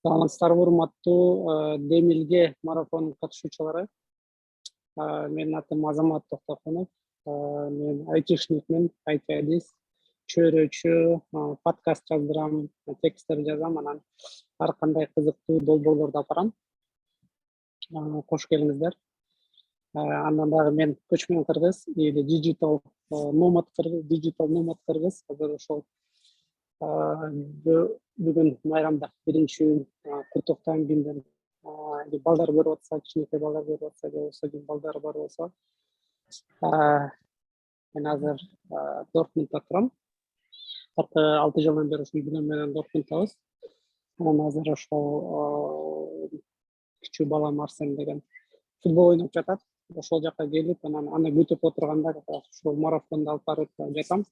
Саламатсыздарбы урматтуу Демилге марафонунун катышуучулары. Менин атым Азамат Токтокунов. Мен айтишникмин, айтадис, чөйрөчү, подкаст жаздырам, тексттер жазам, анан ар кандай кызыктуу долбоорлорду апарам. Кош келиңиздер. Андан дагы мен көчмөн кыргыз, digital nomad кыргыз. Азыр ошол бүгүн майрамда биринчи куттуктайм күндөн балдар көрүп атса, кичинекей балдар көрүп атса, же болбосо ким балдары бар болсо. Мен азыр Дортмундда турам. 6 жылдан бери ушул үй-бүлөм менен Дортмунддабыз. Анан азыр ошол кичүү балам Арсен деген футбол ойноп жатат. Ошол жака келип, анан аны күтүп отурганда ушул марафонду алып барып жатам.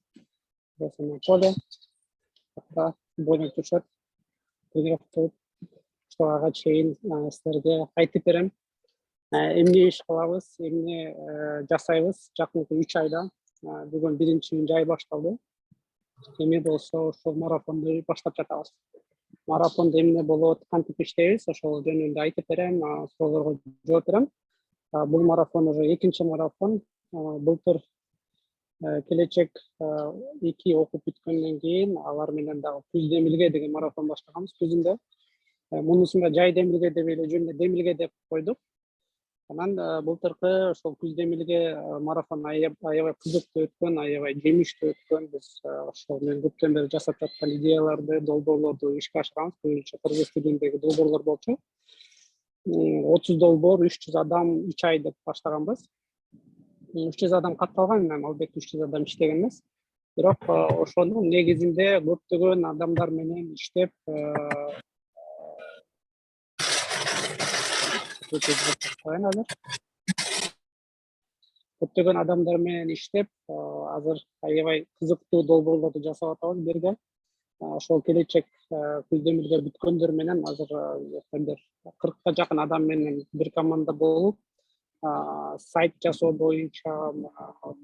Ошондон поле бойнуп жүрүшөт. Ага чейин силерге айтып берем. Эмне иш кылабыз, эмне жасайбыз жакынкы 3 айда. Бүгүн биринчи жай башталды. Эми болсо ошол марафонду баштап жатабыз. Марафонда эмне болот, кантип иштейбиз, ошол жөнүндө айтып берем, суроолорго жооп берем. Бул марафон уже экинчи марафон. Былтыр келечек 2 окуп бүткөндөн кийин алар менен дагы Күз Демилге деген марафон баштаганбыз күзүндө. Мунусунда жай Демилге деп эле жөнүндө Демилге деп койдук. Анан былтыркы ошол Күз Демилге марафон аябай кызыктуу өткөн, аябай жемиштүү өткөн. Биз ошол мен көптөн бери жасап жаткан идеяларды, долбоорлорду ишке ашырабыз. Көбүнчө кыргыз тилиндеги долбоорлор болчу. 30 долбоор, 300 адам 3 ай деп баштаганбыз. 300 адам катталган, албетте 300 адам иштеген эмес. Бирок ошонун негизинде көптөгөн адамдар менен иштеп, көптөгөн адамдар менен иштеп, азыр аябай кызыктуу долбоорлорду жасап атабыз бирге. Ошол келечек Күз Демилге бүткөндөр менен азыр 40ка жакын адам менен бир команда болуп, сайт жасоо боюнча,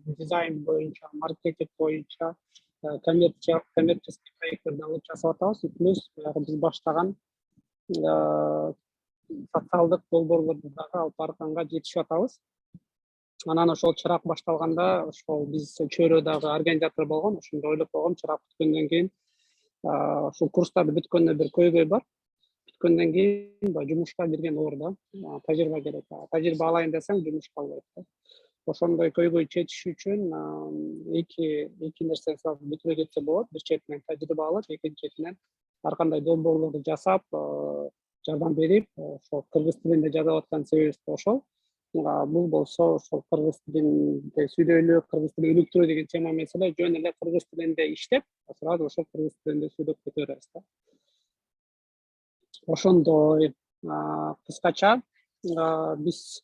дизайн боюнча, маркетинг боюнча, коммерческий проекттер алып жасап атабыз. Плюс биз баштаган социалдык долбоорлорду дагы алып барганга жетишип атабыз. Анан ошол чырак башталганда, ошол биз чөйрө дагы организатор болгон, ошондо ойлоп койгом, чырак бүткөндөн кийин ушул курстарды бүткөндө бир көйгөй бар. Бүткөндөн кийин жумушка кирген оор да, тажрыйба керек. Тажрыйба алайын десең, жумушка албайт да. Ошондой көйгөй чечиш үчүн эки нерсени бүтүрө кетсе болот. Бир четинен тажрыйба алып, экинчи четинен ар кандай долбоорлорду жасап, жардам берип, ошол кыргыз тилинде жазып аткан себебибиз ошол. Бул болсо ошол кыргыз тилинде сүйлөйлүк, кыргыз тилин өнүктүрүү деген тема маселе жөн эле кыргыз тилинде иштеп, сразу ошол кыргыз тилинде сүйлөп кете беребиз да. Ошондой кыскача биз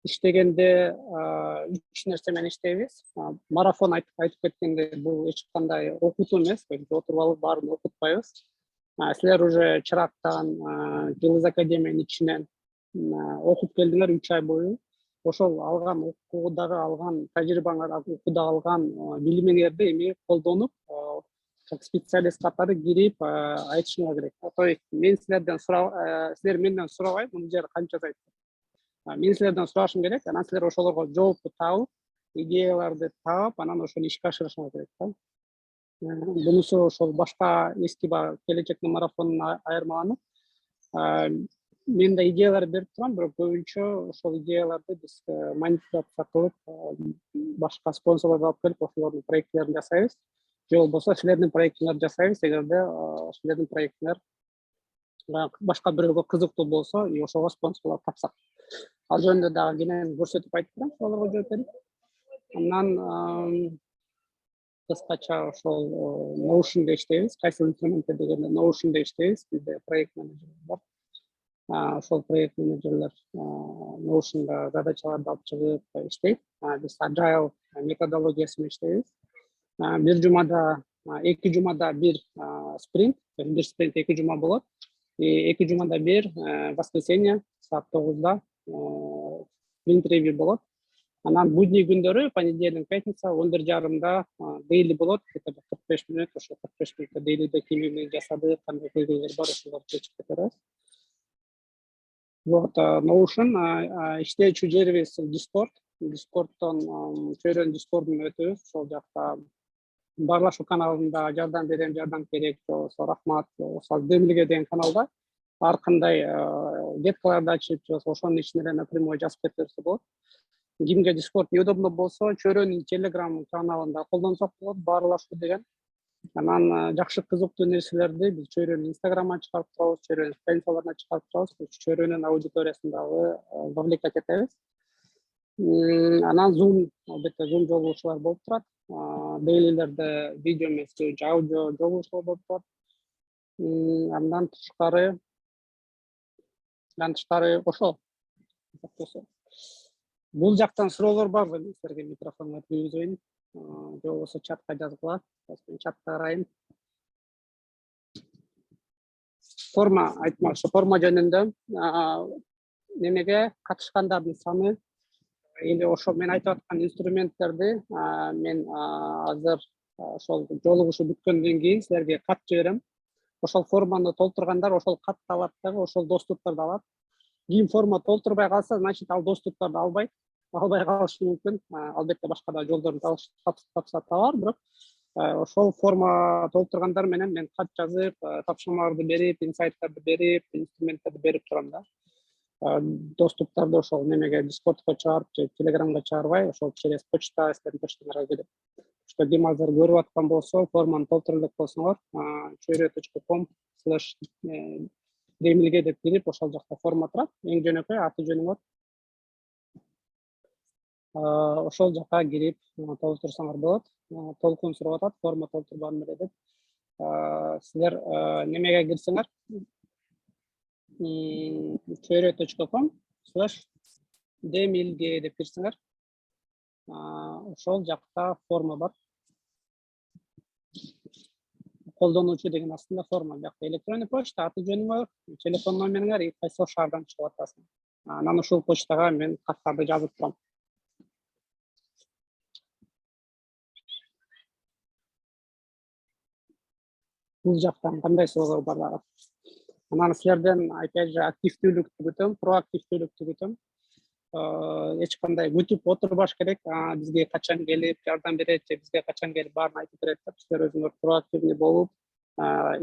иштегенде 3 нерсе менен иштейбиз. Марафон айтып кеткенде бул эч кандай окутуу эмес, отуруп алып баарын окутпайбыз. Силер уже чырактан, Жылыз академиянын ичинен окуп келдиңер 3 ай бою. Ошол алган окуудагы алган тажрыйбаңар, окууда алган билимиңерди эми колдонуп, как специалист катары кирип айтышыңар керек. То есть мен силер менден сурабай, муну жер канча айтты. Мен силерден сурашым керек, анан силер ошолорго жоопту табып, идеяларды таап, анан ошону ишке ашырышыңар керек да. Бунусу ошол башка эски келечектин марафонуна айырмаланып, мен да идеялар берип турам, бирок көбүнчө ошол идеяларды биз манипуляция кылып, башка спонсорлорду алып келип, ошолордун проекттерин жасайбыз. Же болбосо силердин проектиңерди жасайбыз, эгерде силердин проектиңер башка бирөөгө кызыктуу болсо, ошого спонсорлор тапсак. Ал жөнүндө дагы кенен көрсөтүп айтып берем, суроолорго жооп берип. Андан кыскача ошол Notion'да иштейбиз. Кайсы инструментте дегенде Notion'да иштейбиз. Бизде проект менеджер бар. Ошол проект менеджерлер Notion'да задачаларды алып чыгып иштейт. Биз agile методологиясы менен иштейбиз. Бир жумада, 2 жумада бир спринт, бир спринт 2 жума болот. 2 жумада бир воскресенье саат 9-да спринт ревью болот. Анан будний күндөрү понедельник, пятница 11:30 дейли болот. Где-то 45 мүнөт, ошо 45 мүнөттө дейлиде кимге жасадык, кандай көйгөйлөр бар, ошолорду чечип кетебиз. Вот, Notion, иштечү жерибиз Discord. Discordдон чөйрөнүн Discordуна өтөбүз. Ошол жакта баарлашуу каналында жардам берем, жардам керек, же болбосо рахмат, же болбосо демилге деген каналда ар кандай веткаларды ачып, же болбосо ошонун ичине эле напрямую жазып кете берсе болот. Кимге Discord неудобно болсо, чөйрөнүн Telegram каналында колдонсок болот, баарлашуу деген. Анан жакшы кызыктуу нерселерди биз чөйрөнүн Instagram'a чыгарып турабыз, чөйрөнүн страницаларына чыгарып турабыз, чөйрөнүн аудиториясын дагы вовлекать этебиз. Анан Zoom, албетте Zoom жолугушуулар болуп турат. Дейлилерде видео эмес, аудио жолугушуулар болуп турат. Андан тышкары ошол. Бул жактан суроолор барбы? Силерге микрофонду киргизейин. Же болбосо чатка жазгыла. Мен чатка карайм. Форма айтмакчы, форма жөнүндө немеге катышкандардын саны или ошо мен айтып аткан инструменттерди мен азыр ошол жолугушуу бүткөндөн кийин силерге кат жиберем. Ошол форманы толтургандар ошол катты алат дагы, ошол доступтарды алат. Кийин форма толтурбай калса, значит ал доступтарды албай калышы мүмкүн. Албетте башка да жолдорун тапса табар, бирок ошол форма толтургандар менен мен кат жазып, тапшырмаларды берип, инсайттарды берип, инструменттерди берип турам да. Доступтарды ошол немеге Discordко чыгарып же Telegramга чыгарбай, ошол через почта, силердин почтаңарга келип. Что ким азыр көрүп аткан болсо, форманы толтура элек болсоңор, чөйрө.com/демилге деп кирип, ошол жакта форма турат. Эң жөнөкөй аты жөнүңөр. Ошол жака кирип толтурсаңар болот. Толкун сурап атат, форма толтурбадым эле деп. Силер немеге кирсеңер, чөйрө.com/демилге деп кирсеңер, ошол жакта форма бар. Колдонуучу деген астында форма, жакта электронный почта, аты жөнүңөр, телефон номериңер, кайсы шаардан чыгып атасың. Анан ушул почтага мен каттарды жазып турам. Бул жактан кандай суроолор бар дагы? Анан силерден опять же активдүүлүктү күтөм, проактивдүүлүктү күтөм. Эч кандай күтүп отурбаш керек. Бизге качан келип жардам берет, же бизге качан келип баарын айтып берет деп, силер өзүңөр проактивный болуп,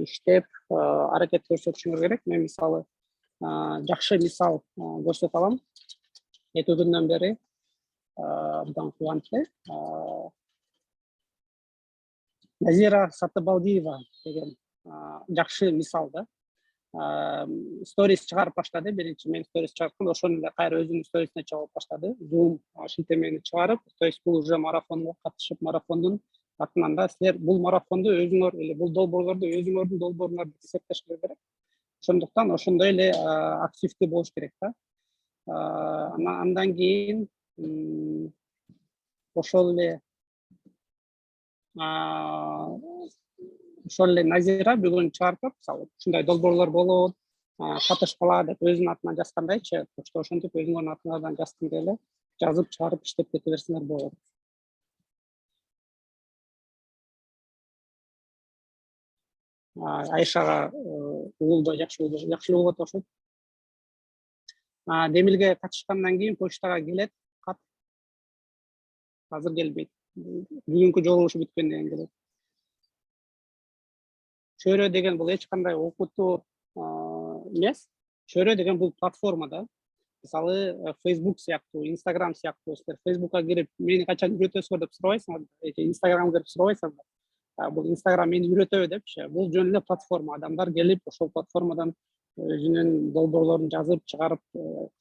иштеп, аракет көрсөтүшүңөр керек. Мен мисалы жакшы мисал көрсөтө алам. 2 күндөн бери абдан кубанычты. Назира Сатыбалдиева деген жакшы мисал да. Сторис чыгарып баштады, биринчи мен сторис чыгарткан, ошону эле кайра өзүнүн сторисине чыгарып баштады. Zoom шилтемени чыгарып, то есть бул уже марафонго катышып, марафондун атынан да силер бул марафонду өзүңөр или бул долбоорлорду өзүңөрдүн долбооруңар деп эсептешиңер керек. Ошондуктан ошондой эле активдүү болуш керек да. Андан кийин ошол эле Назира бүгүн чыгарып, мисалы ушундай долбоорлор болот, катышкыла деп өзүнүн атынан жазгандайчы, ошентип өзүңөрдүн атыңардан жазганда эле жазып чыгарып иштеп кете берсеңер болот. Айшага угулбай жакшы угулуп атышат. Демилге катышкандан кийин почтага келет кат. Азыр келбейт. Бүгүнкү жолугушуу бүткөндөн кийин келет. Чөйрө деген бул эч кандай окутуу эмес. Чөйрө деген бул платформа да. Мисалы Facebook сыяктуу, Instagram сыяктуу, силер Facebookка кирип, мени качан үйрөтөсүңөр деп сурабайсыңар, Instagramга кирип сурабайсыңар. Бул Instagram мени үйрөтөбү депчи. Бул жөн эле платформа. Адамдар келип, ошол платформадан өзүнүн долбоорлорун жазып, чыгарып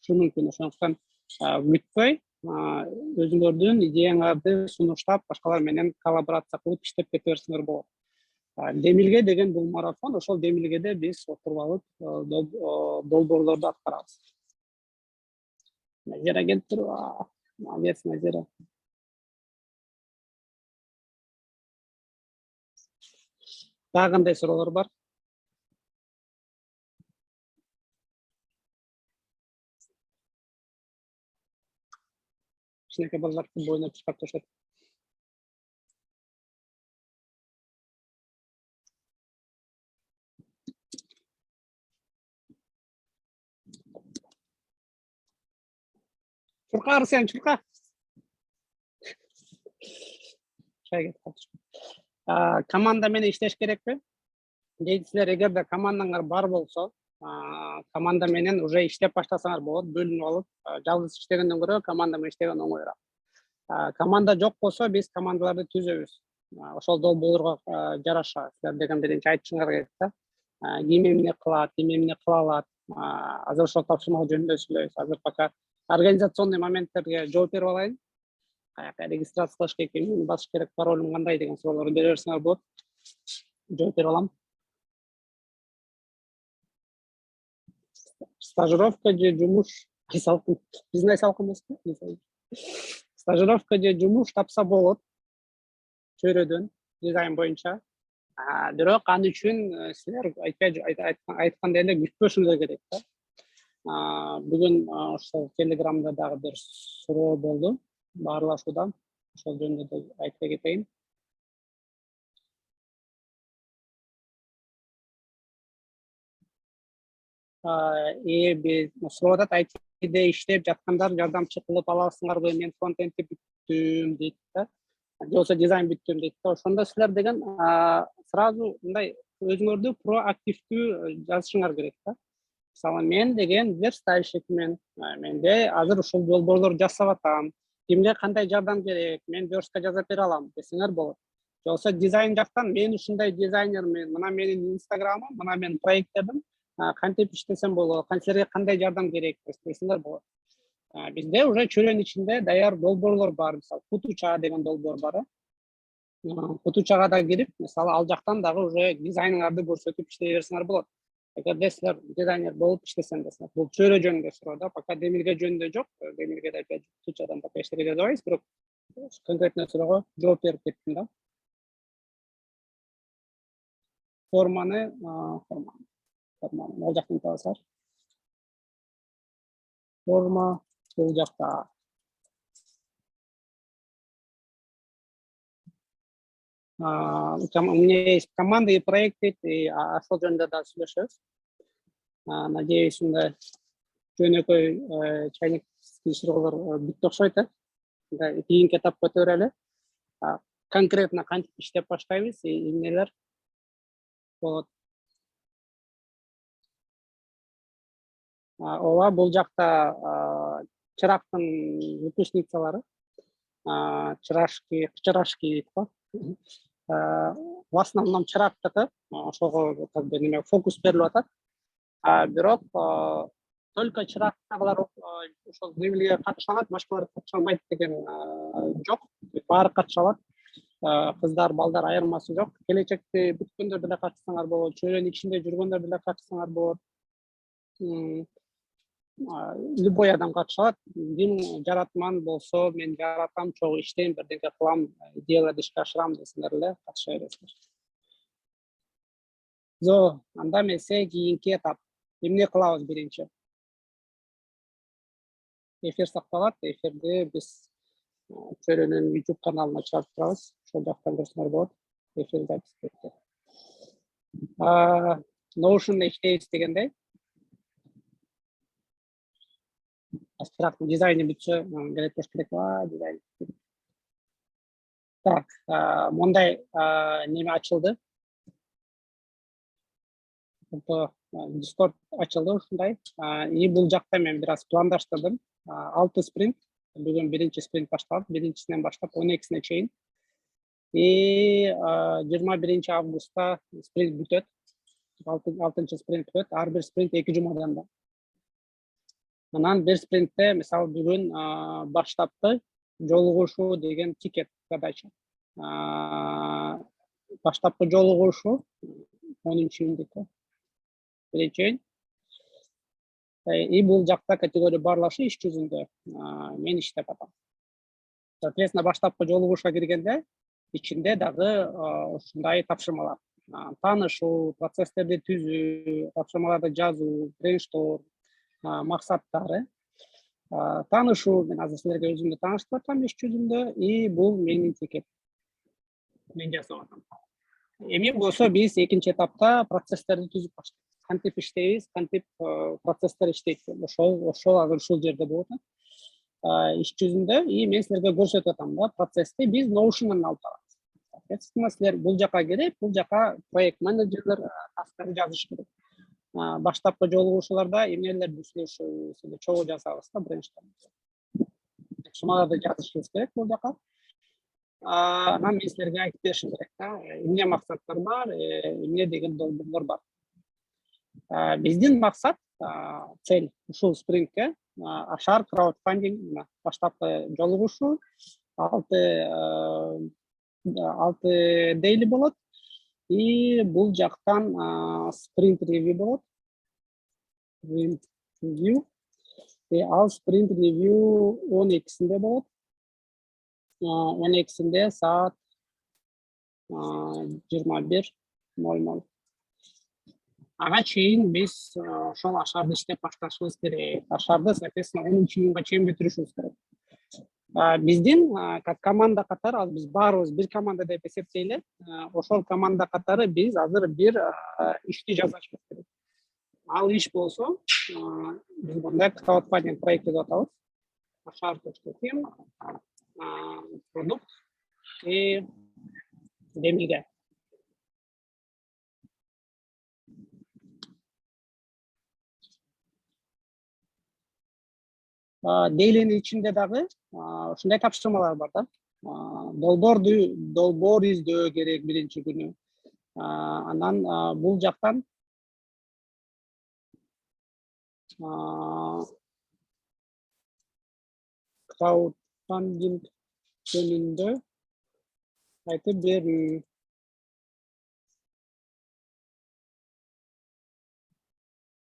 чыгышы мүмкүн. Ошондуктан күтпөй, өзүңөрдүн идеяңарды сунуштап, башкалар менен коллаборация кылып иштеп кете берсеңер болот. Демилге деген бул марафон, ошол демилгеде биз отуруп алып долбоорлорду аткарабыз. Назира келип туруп, молодец, Назира. Дагы кандай суроолор бар? кичинекей балдар футбол ойноп чыгарып турушат. Чурка Арсен, чурка. Чай кетип калды. Команда менен иштеш керекпи? Дейсиздер, эгерде командаңар бар болсо, команда менен уже иштеп баштасаңар болот, бөлүнүп алып, жалгыз иштегенден көрө команда менен иштеген оңоюраак. Команда жок болсо, биз командаларды түзөбүз. Ошол долбоорго жараша, силер деген биринчи айтышыңар керек да. Ким эмне кылат, ким эмне кыла алат. Азыр ошол тапшырма жөнүндө сүйлөйбүз. Азыр пока организационный моменттерге жооп берип алайын. Каяка регистрация кылыш керек, эмнени басыш керек, паролум кандай деген суроолорду бере берсеңер болот. Жооп берип алам. Стажировка же жумуш айсалкын. Биздин айсалкын эмеспи? Стажировка же жумуш тапса болот. Чөйрөдөн дизайн боюнча. Бирок ал үчүн силер айткандай эле күтпөшүңөр керек да. Бүгүн ошол Телеграмда дагы бир суроо болду, баарлашуудан. Ошол жөнүндө да айтып кетейин. Биз сурап атат, айтиде иштеп жаткандар жардамчы кылып аласыңарбы? Мен фронтендти бүттүм дейт да. Же болбосо дизайн бүттүм дейт да. Ошондо силер деген сразу мындай өзүңөрдү проактивдүү жазышыңар керек да. Мисалы, мен деген верстальщикмин. Менде азыр ушул долбоорлорду жасап атам. Кимге кандай жардам керек? Мен верстка жазып бере алам десеңер болот. Же болбосо дизайн жактан мен ушундай дизайнермин. Мына менин инстаграмым, мына менин проекттерим. Кантип иштесем болот? Силерге кандай жардам керек десеңер болот. Бизде уже чөйрөнүн ичинде даяр долбоорлор бар. Мисалы, Кутуча деген долбоор бар. Кутучага да кирип, мисалы, ал жактан дагы уже дизайныңарды көрсөтүп иштей берсеңер болот. Эгерде силер дизайнер болуп иштесем десеңер, бул чөйрө жөнүндө суроо да. Пока демирге жөнүндө жок. Демирге да Кутучадан пока эчтеке жаза албайбыз, бирок конкретный суроого жооп берип кеттим да. Форманы ал жактан табасыздар. Форма бул жакта. У меня есть команда и проекты, и ошол жөнүндө да сүйлөшөбүз. Надеюсь, мындай жөнөкөй чайниктий суроолор бүттү окшойт, кийинки этапка өтө эле. Конкретно кантип иштеп баштайбыз, эмнелер болот. Ооба, бул жакта чырактын выпускницалары, чырашки дейт го. В основном чырактыкы, ошого как бы неме фокус берилип атат. Бирок только чырактагылар ошол демилге катыша алат, башкалар катыша албайт деген жок. Баары катыша алат. Кыздар, балдар айырмасы жок. Келечекте бүткөндөр деле катышсаңар болот, чөйрөнүн ичинде жүргөндөр деле катышсаңар болот. Любой адам катыша алат. Ким жаратман болсо, мен жаратам, чогуу иштейм, бирдеке кылам, идеяларды ишке ашырам десеңер эле катыша бересиздер. Анда эмесе кийинки этап. Эмне кылабыз биринчи? Эфир сакталат. Эфирди биз чөйрөнүн YouTube каналына чыгарып турабыз. Ошол жактан көрсөңөр болот. Эфир запись кетти. Notion'da иштейбиз дегендей. Абстрактный дизайны бүтсө, керек керек дизайн. Так, мондай неме ачылды. Discord ачылды ушундай. И бул жакта мен бир аз пландаштырдым. 6 спринт. Бүгүн биринчи спринт башталат. Биринчисинен баштап 12-сине чейин. И 21 августта спринт бүтөт. 6-чы спринт бүтөт. Ар бир спринт 2 жумадан да. Анан бир спринтте, мисалы, бүгүн баштапты жолугушуу деген тикет задача. Баштапкы жолугушуу 10-июндө. Биринчи. И бул жакта категория барлашы иш жүзүндө мен иштеп атам. Соответственно, баштапкы жолугушууга киргенде ичинде дагы ушундай тапшырмалар. Таанышуу, процесстерди түзүү, тапшырмаларды жазуу, брейншторм, максаттары. Таанышуу, мен азыр силерге өзүмдү тааныштырып атам иш жүзүндө, и бул менин тикет. Мен жасап атам. Эми болсо биз экинчи этапта процесстерди түзүп баштайбыз. Кантип иштейбиз, кантип процесстер иштейт, ошол азыр ушул жерде болуп атат иш жүзүндө. И мен силерге көрсөтүп атам да процессти. Биз Notion'дан алып барабыз. Соответственно, силер бул жака келип, бул жака проект менеджерлер таскты жазыш керек. Баштапкы жолугушууларда эмнелерди сүйлөшөбүз, чогуу жасабыз да брейншторм. Шумаларды жазышыбыз керек бул жака. Анан мен силерге айтып беришим керек да, эмне максаттар бар, эмне деген долбоорлор бар. Биздин максат, цель ушул спринтке ашар краудфандинг баштапкы жолугушуу 6 дейли болот. И бул жактан спринт ревью болот. Ал спринт ревью 12-синде болот. 12-синде саат 21:00. Ага чейин биз ошол ашарды иштеп башташыбыз керек. Ашарды, соответственно, 10-июнга чейин бүтүрүшүбүз керек. Биздин как команда катары, азыр биз баарыбыз бир команда деп эсептейли. Ошол команда катары биз азыр бир ишти жасашыбыз керек. Ал иш болсо, биз мындай краудфандинг проекти деп атабыз. Ашар.ким продукт и демилге. Дейлинин ичинде дагы ушундай тапшырмалар бар да. Долбоор издөө керек биринчи күнү. Анан бул жактан краудфандинг жөнүндө айтып берейин.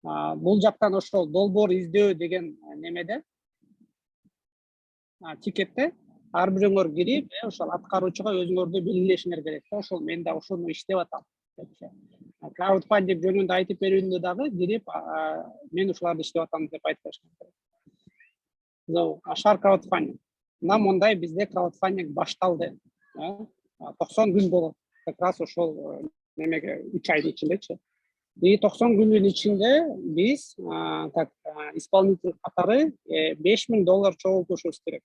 Бул жактан ошол долбоор издөө деген немеде тикетте ар бирөөңөр кирип, ошол аткаруучуга өзүңөрдү белгилешиңер керек да. Ошол мен да ошону иштеп атам. Краудфандинг жөнүндө айтып берүүндө дагы кирип, мен ушуларды иштеп атам деп айтып беришим керек. Ашар краудфандинг. Мына мондай бизде краудфандинг башталды. 90 күн болот. Как раз ошол немеге 3 айдын ичиндечи. И 90 күнүн ичинде биз как исполнитель катары $5000 чогултушубуз керек.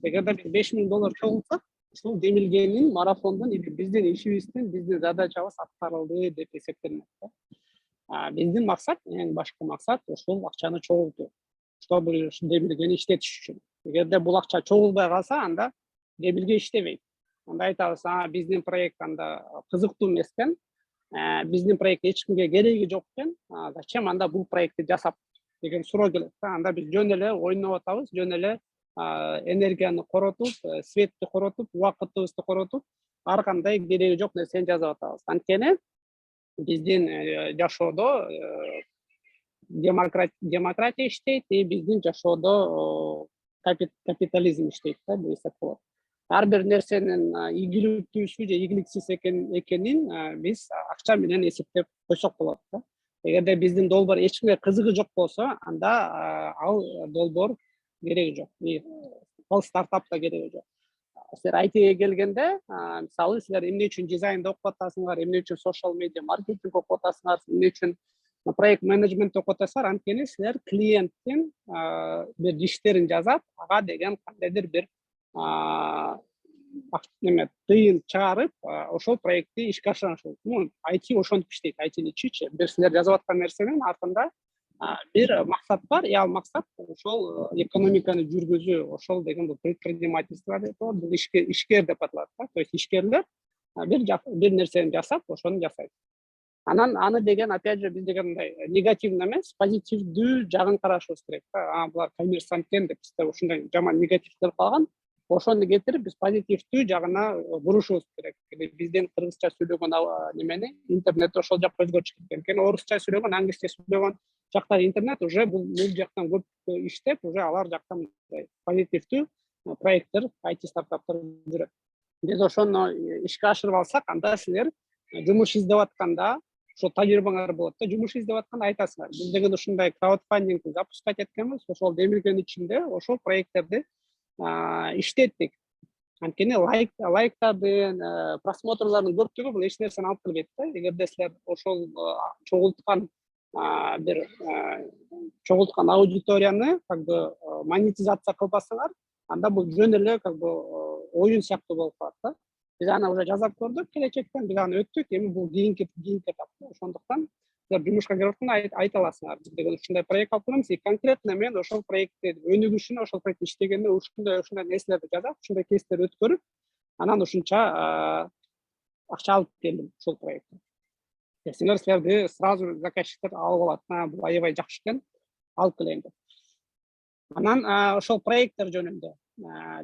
Эгерде биз $5000 чогултсак, ушул демилгенин марафондун биздин ишибиздин, биздин задачабыз аткарылды деп эсептелинет. Биздин максат, эң башкы максат ушул акчаны чогултуу. Чтобы демилгени иштетиш үчүн. Эгерде бул акча чогулбай калса, анда демилге иштебейт. Анда айтабыз, биздин проект анда кызыктуу эмес экен. Биздин проект эч кимге кереги жок экен. Зачем анда бул проектти жасап деген суроо келет. Анда биз жөн эле ойноп атабыз, жөн эле энергияны коротуп, светти коротуп, убакытыбызды коротуп, ар кандай кереги жок нерсени жазып атабыз. Анткени биздин жашоодо демократия иштейт, и биздин жашоодо капитализм иштейт да, десек болот. Ар бир нерсенин ийгиликтүүсү же ийгиликсиз экенин биз акча менен эсептеп койсок болот да. Эгерде биздин долбоор эч кимге кызыгы жок болсо, анда ал долбоор кереги жок. Ал стартап да кереги жок. Силер айтыга келгенде, мисалы силер эмне үчүн дизайнды окуп атасыңар, эмне үчүн social media маркетинг окуп атасыңар, эмне үчүн проект менеджмент окуп атасыңар, анткени силер клиенттин бир иштерин жасап, ага деген кандайдыр бир тыйын чыгарып, ошол проектти ишке ашырышыңыз. IT ошентип иштейт, ITнин ичичи. Бир силер жазып аткан нерсенин артында бир максат бар, и ал максат ошол экономиканы жүргүзүү, ошол деген бул предпринимательство деп аталат, бул ишкер деп аталат да. То есть ишкерлер бир нерсени жасап, ошону жасайт. Анан аны деген, опять же, биз деген мындай негативный эмес, позитивдүү жагын карашыбыз керек да. Булар коммерсант экен деп бизде ушундай жаман негативдер калган. Ошону кетирип, биз позитивдүү жагына бурушубуз керек. Биздин кыргызча сүйлөгөн немени интернетте ошол жакка өзгөртүш керек. Анткени орусча сүйлөгөн, англисче сүйлөгөн жактар интернет уже бул жактан көп иштеп, уже алар жактан позитивдүү проекттер, IT стартаптар жүрөт. Биз ошону ишке ашырып алсак, анда силер жумуш издеп атканда, ошол тажрыйбаңар болот да, жумуш издеп атканда айтасыңар. Биз деген ушундай краудфандингди запускать эткенбиз, ошол демилгенин ичинде ошол проекттерди иштеттик. Анткени лайктардын, просмотрлардын көптүгү бул эч нерсени алып келбейт да. Эгерде силер ошол чогулткан бир чогулткан аудиторияны как бы монетизация кылбасаңар, анда бул жөн эле как бы оюн сыяктуу болуп калат да. Биз аны уже жасап көрдүк келечектен, биз аны өттүк, эми бул кийинки этап. Ошондуктан силер жумушка кирип атканда айта аласыңар. Биз деген ушундай проект алып келебиз, и конкретно мен ошол проектти өнүгүшүнө, ошол проектти иштегенде ушундай нерселерди жасап, ушундай кейстер өткөрүп, анан ушунча акча алып келдим ошол проектте. Десеңер силерди сразу заказчиктер алып алат. Бул аябай жакшы экен, алып келейин деп. Анан ошол проекттер жөнүндө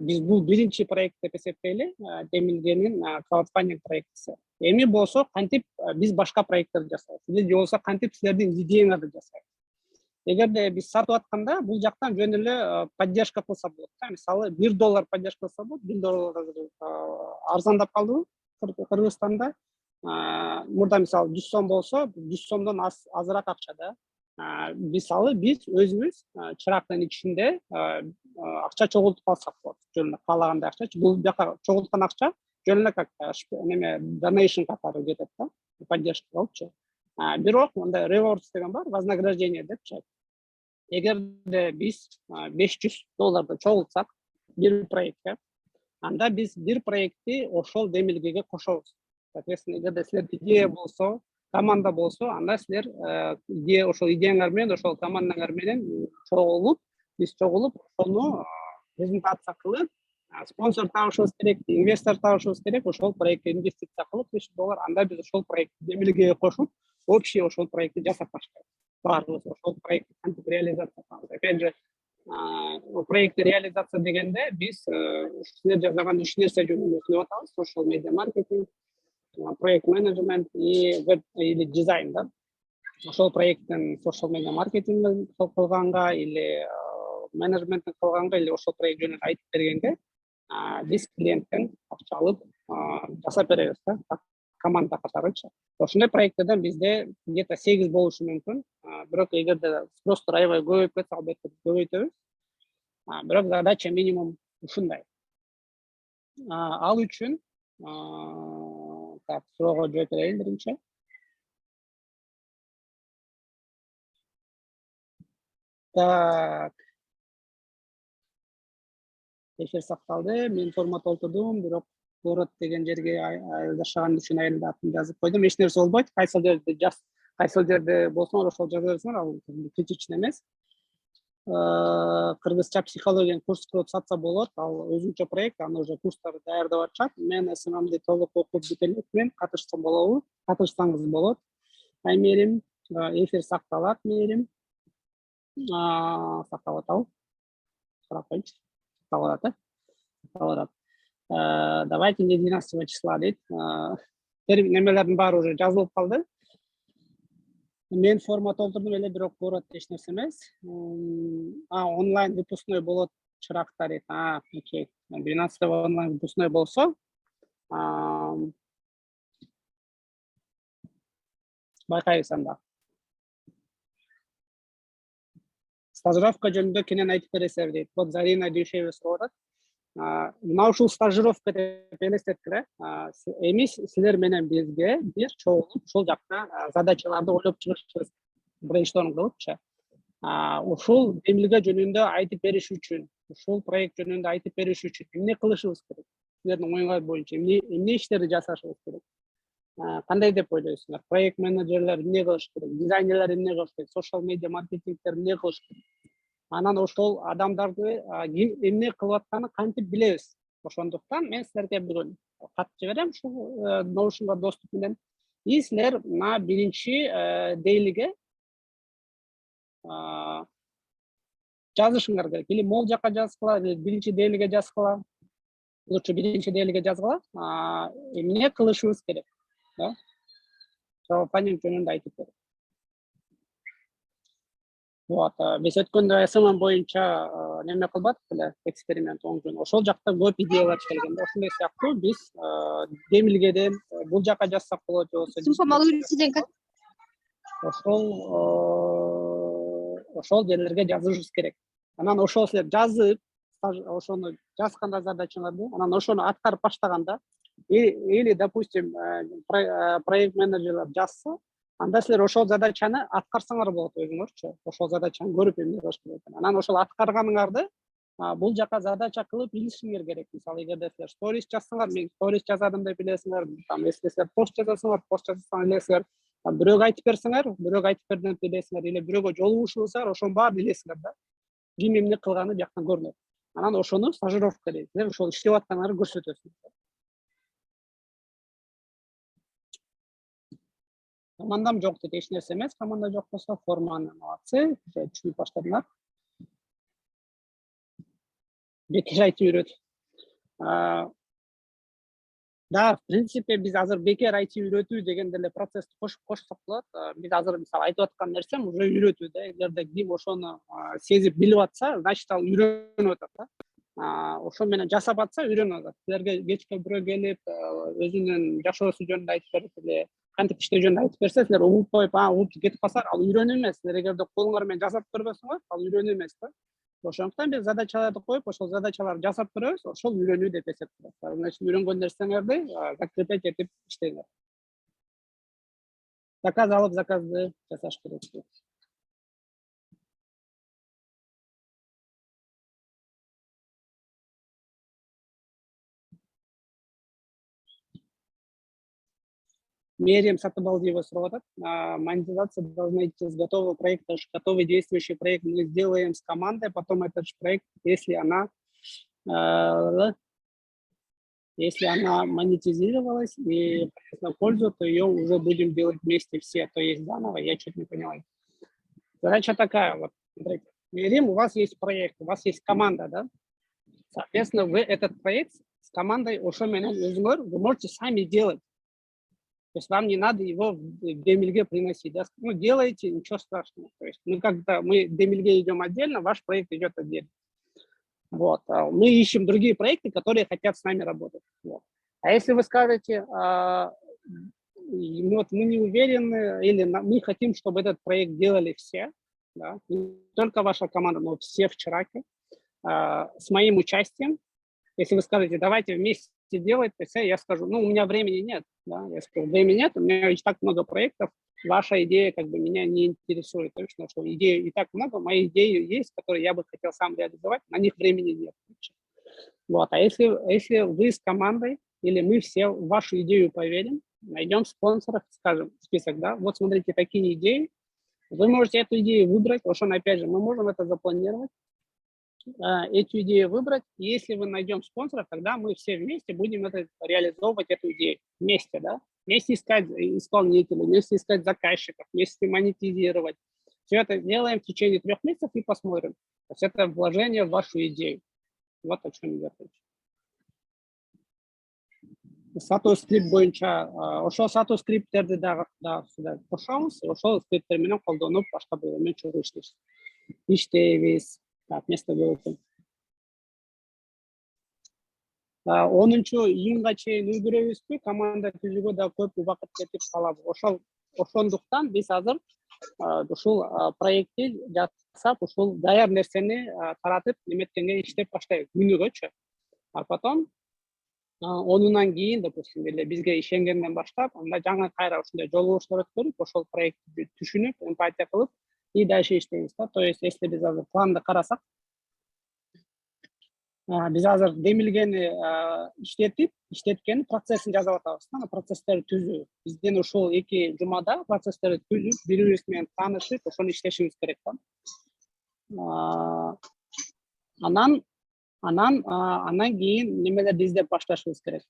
биз бул биринчи проект деп эсептейли, демилгенин краудфандинг проектиси. Эми болсо кантип биз башка проекттерди жасайбыз, же болбосо кантип силердин идеяңарды жасайбыз. Эгерде биз сатып атканда бул жактан жөн эле поддержка кылса болот. Мисалы $1 поддержка кылса болот, $1 арзандап калдыбы Кыргызстанда. Мурда мисалы 100 сом болсо, 100 сомдон азыраак акча да. Мисалы биз өзүбүз чырактын ичинде акча чогултуп алсак болот. Жөн эле каалагандай акча. Бул жака чогулткан акча жөн эле как неме donation катары кетет да, поддержка болупчу. Бирок мындай rewards деген бар, вознаграждение депчи. Эгерде биз $500 чогултсак бир проектке, анда биз бир проектти ошол демилгеге кошобуз. Соответственно, эгерде силерде идея болсо, команда болсо, анда силер идея ошол идеяңар менен, ошол командаңар менен биз чогулуп, ошону презентация кылып, спонсор табышыбыз керек, инвестор табышыбыз керек, ошол проектке инвестиция кылып $500, анда биз ошол проектти демилгеге кошуп, общий ошол проектти жасап баштайбыз. Баарыбыз ошол проектти кантип реализация кылабыз. Опять же, проектти реализация дегенде биз силер жасаган 3 нерсе жөнүндө сүйлөп атабыз: social media marketing, проект менеджмент и веб или дизайн да. Ошол проекттин social media маркетингин кылганга или менеджменттин кылганга или ошол проект жөнүндө айтып бергенге биз клиенттен акча алып жасап беребиз да, команда катарычы. Ошондой проекттерден бизде где-то 8 болушу мүмкүн. Бирок эгерде спростор аябай көбөйүп кетсе, албетте көбөйтөбүз. Бирок задача минимум ушундай. Ал үчүн так, суроого жооп берейин биринчи. Так. Эфир сакталды. Мен форма толтурдум, бирок город деген жерге жашаган үчүн айылда атын жазып койдум. Эч нерсе болбойт. Кайсыл жерде болсоңор ошол жаза берсеңер, ал критичный эмес. Кыргызча психологияны курс кылып сатса болот. Ал өзүнчө проект, аны уже курстарды даярдап атышат. Мен СММди толук окуп бүтөлөкмүн. Катышсам болобу? Катышсаңыз болот. Мээрим, эфир сакталат, мээрим. Сакталып атабы? Сурап коюнчу. Сакталып атат. Давайте не 12 числа дейт. Немелердин баары уже жазылып калды. Мен форма толтурдум эле, бирок город эч нерсе эмес. Онлайн выпускной болот чырактар дейт. Окей. 12-го онлайн выпускной болсо, байкайбыз анда. Стажировка жөнүндө кенен айтып бересиз дейт. Вот Зарина Дүйшеева сурап атат. Мына ушул стажировка деп элестеткиле. Эми силер менен бизге бир чогулуп ушул жакта задачаларды ойлоп чыгышыбыз, брейншторм кылыпчы. Ушул демилге жөнүндө айтып бериш үчүн, ушул проект жөнүндө айтып бериш үчүн эмне кылышыбыз керек? Силердин оюңар боюнча эмне иштерди жасашыбыз керек? Кандай деп ойлойсуңар? Проект менеджерлер эмне кылыш керек? Дизайнерлер эмне кылыш керек? Social media маркетингтер эмне кылыш керек? Анан ошол адамдарды эмне кылып атканын кантип билебиз. Ошондуктан мен силерге бүгүн кат жиберем ушул Notion'га доступ менен. И силер мына биринчи дейлиге жазышыңар керек. Или мол жака жазгыла, или биринчи дейлиге жазгыла. Лучше биринчи дейлиге жазгыла. Эмне кылышыбыз керек? Да? Краудфандинг жөнүндө айтып берем. Вот, биз өткөндө СММ боюнча неме кылбадык беле, эксперимент оңжон. Ошол жакта көп идеялар келген. Ошондой сыяктуу биз демилгеден бул жака жазсак болот, же болбосо. ошол жерлерге жазышыбыз керек. Анан ошол силер жазып, ошону жазганда задачаларды, анан ошону аткарып баштаганда или, допустим, проект менеджерлер жазса, анда силер ошол задачаны аткарсаңар болот өзүңөрчү. Ошол задачаны көрүп эмне кылыш керек. Анан ошол аткарганыңарды бул жака задача кылып илишиңер керек. Мисалы, эгерде силер сторис жазсаңар, мен сторис жазадым деп билесиңер. Если силер пост жазасыңар, пост жазсаңар билесиңер. Бирөөгө айтып берсеңер, бирөөгө айтып бердим деп билесиңер, или бирөөгө жолугушуулсаңар, ошонун баарын билесиңер да. Ким эмне кылганы жактан көрүнөт. Анан ошону стажировка дейт. Силер ошол иштеп атканыңарды көрсөтөсүңөр. Командам жок дейт, эч нерсе эмес. Команда жок болсо форманы молодцы, түшүнүп баштадыңар. Бекер айтып үйрөт. Да, в принципе, биз азыр бекер айтып үйрөтүү деген деле процессти кошсок болот. Биз азыр мисалы айтып аткан нерсем уже үйрөтүү да. Эгерде ким ошону сезип билип атса, значит ал үйрөнүп атат да. Ошо менен жасап атса үйрөнүп атат. Силерге кечке бирөө келип, өзүнүн жашоосу жөнүндө айтып берип эле, кантип иштөө жөнүндө айтып берсе, силер угуп коюп, угуп кетип калсаңар, ал үйрөнүү эмес. Силер эгерде колуңар менен жасап көрбөсөңөр, ал үйрөнүү эмес да. Ошондуктан биз задачаларды коюп, ошол задачаларды жасап көрөбүз, ошол үйрөнүү деп эсептелет. Значит, үйрөнгөн нерсеңерди закреплять этип иштеңер. Заказ алып, заказды жасаш керек. Мерием Сатыбалдиева сурап атат. Монетизация должна идти с готового проекта, готовый действующий проект мы сделаем с командой, потом этот же проект, если она монетизировалась и принесла пользу, то ее уже будем делать вместе все, то есть заново, я чуть не поняла. Задача такая, вот, смотрите, Мерим, у вас есть проект, у вас есть команда, да? Соответственно, вы этот проект с командой вы можете сами делать. То есть вам не надо его в Демельге приносить. Да? Ну, делаете, ничего страшного. То есть мы в Демельге идем отдельно, ваш проект идет отдельно. Вот. Мы ищем другие проекты, которые хотят с нами работать. Вот. А если вы скажете, мы не уверены, или мы хотим, чтобы этот проект делали все, да? Не только ваша команда, но все в Чираке, с моим участием. Если вы скажете, давайте вместе делать, то я скажу, ну, у меня времени нет. Да? Я скажу, времени нет, у меня ведь так много проектов, ваша идея как бы меня не интересует. Точно, что идей и так много, мои идеи есть, которые я бы хотел сам реализовать, на них времени нет. Вот. А если вы с командой, или мы все в вашу идею поверим, найдем спонсоров, скажем, список, да, вот смотрите, такие идеи, вы можете эту идею выбрать, потому что, опять же, мы можем это запланировать, эту идею выбрать. И если мы найдем спонсоров, тогда мы все вместе будем реализовывать эту идею. Вместе, да? Вместе искать исполнителей, вместе искать заказчиков, вместе монетизировать. Все это делаем в течение 3 месяцев и посмотрим. То есть это вложение в вашу идею. Вот о чем идет речь. Сату скрипт боюнча, ошол сату скрипттерди да сюда кошобуз, ошол скрипттер менен колдонуп башка бөлүмдө чогуу иштейбиз. Так, место болду. 10 июнга чейин үлгүрөбүзбү, команда түзүүгө да көп убакыт кетип калат. Ошондуктан биз азыр ушул проектти жасап, ушул даяр нерсени таратып, неметкенге иштеп баштайбыз күнүгөчү. А потом 10-унан кийин, допустим, бизге ишенгенден баштап, анда жаңы кайра ушундай жолугушуулар өткөрүп, ошол проектти түшүнүп, эмпатия кылып, и дальше иштейбиз да. То есть, если биз азыр планды карасак, биз азыр демилгени иштеткени процессин жасап атабыз. Процесстерди түзүү. Биздин ушул 2 жумада процесстерди түзүп, бири-бирибиз менен таанышып, ошону иштешибиз керек да. Анан кийин немелерди издеп башташыбыз керек.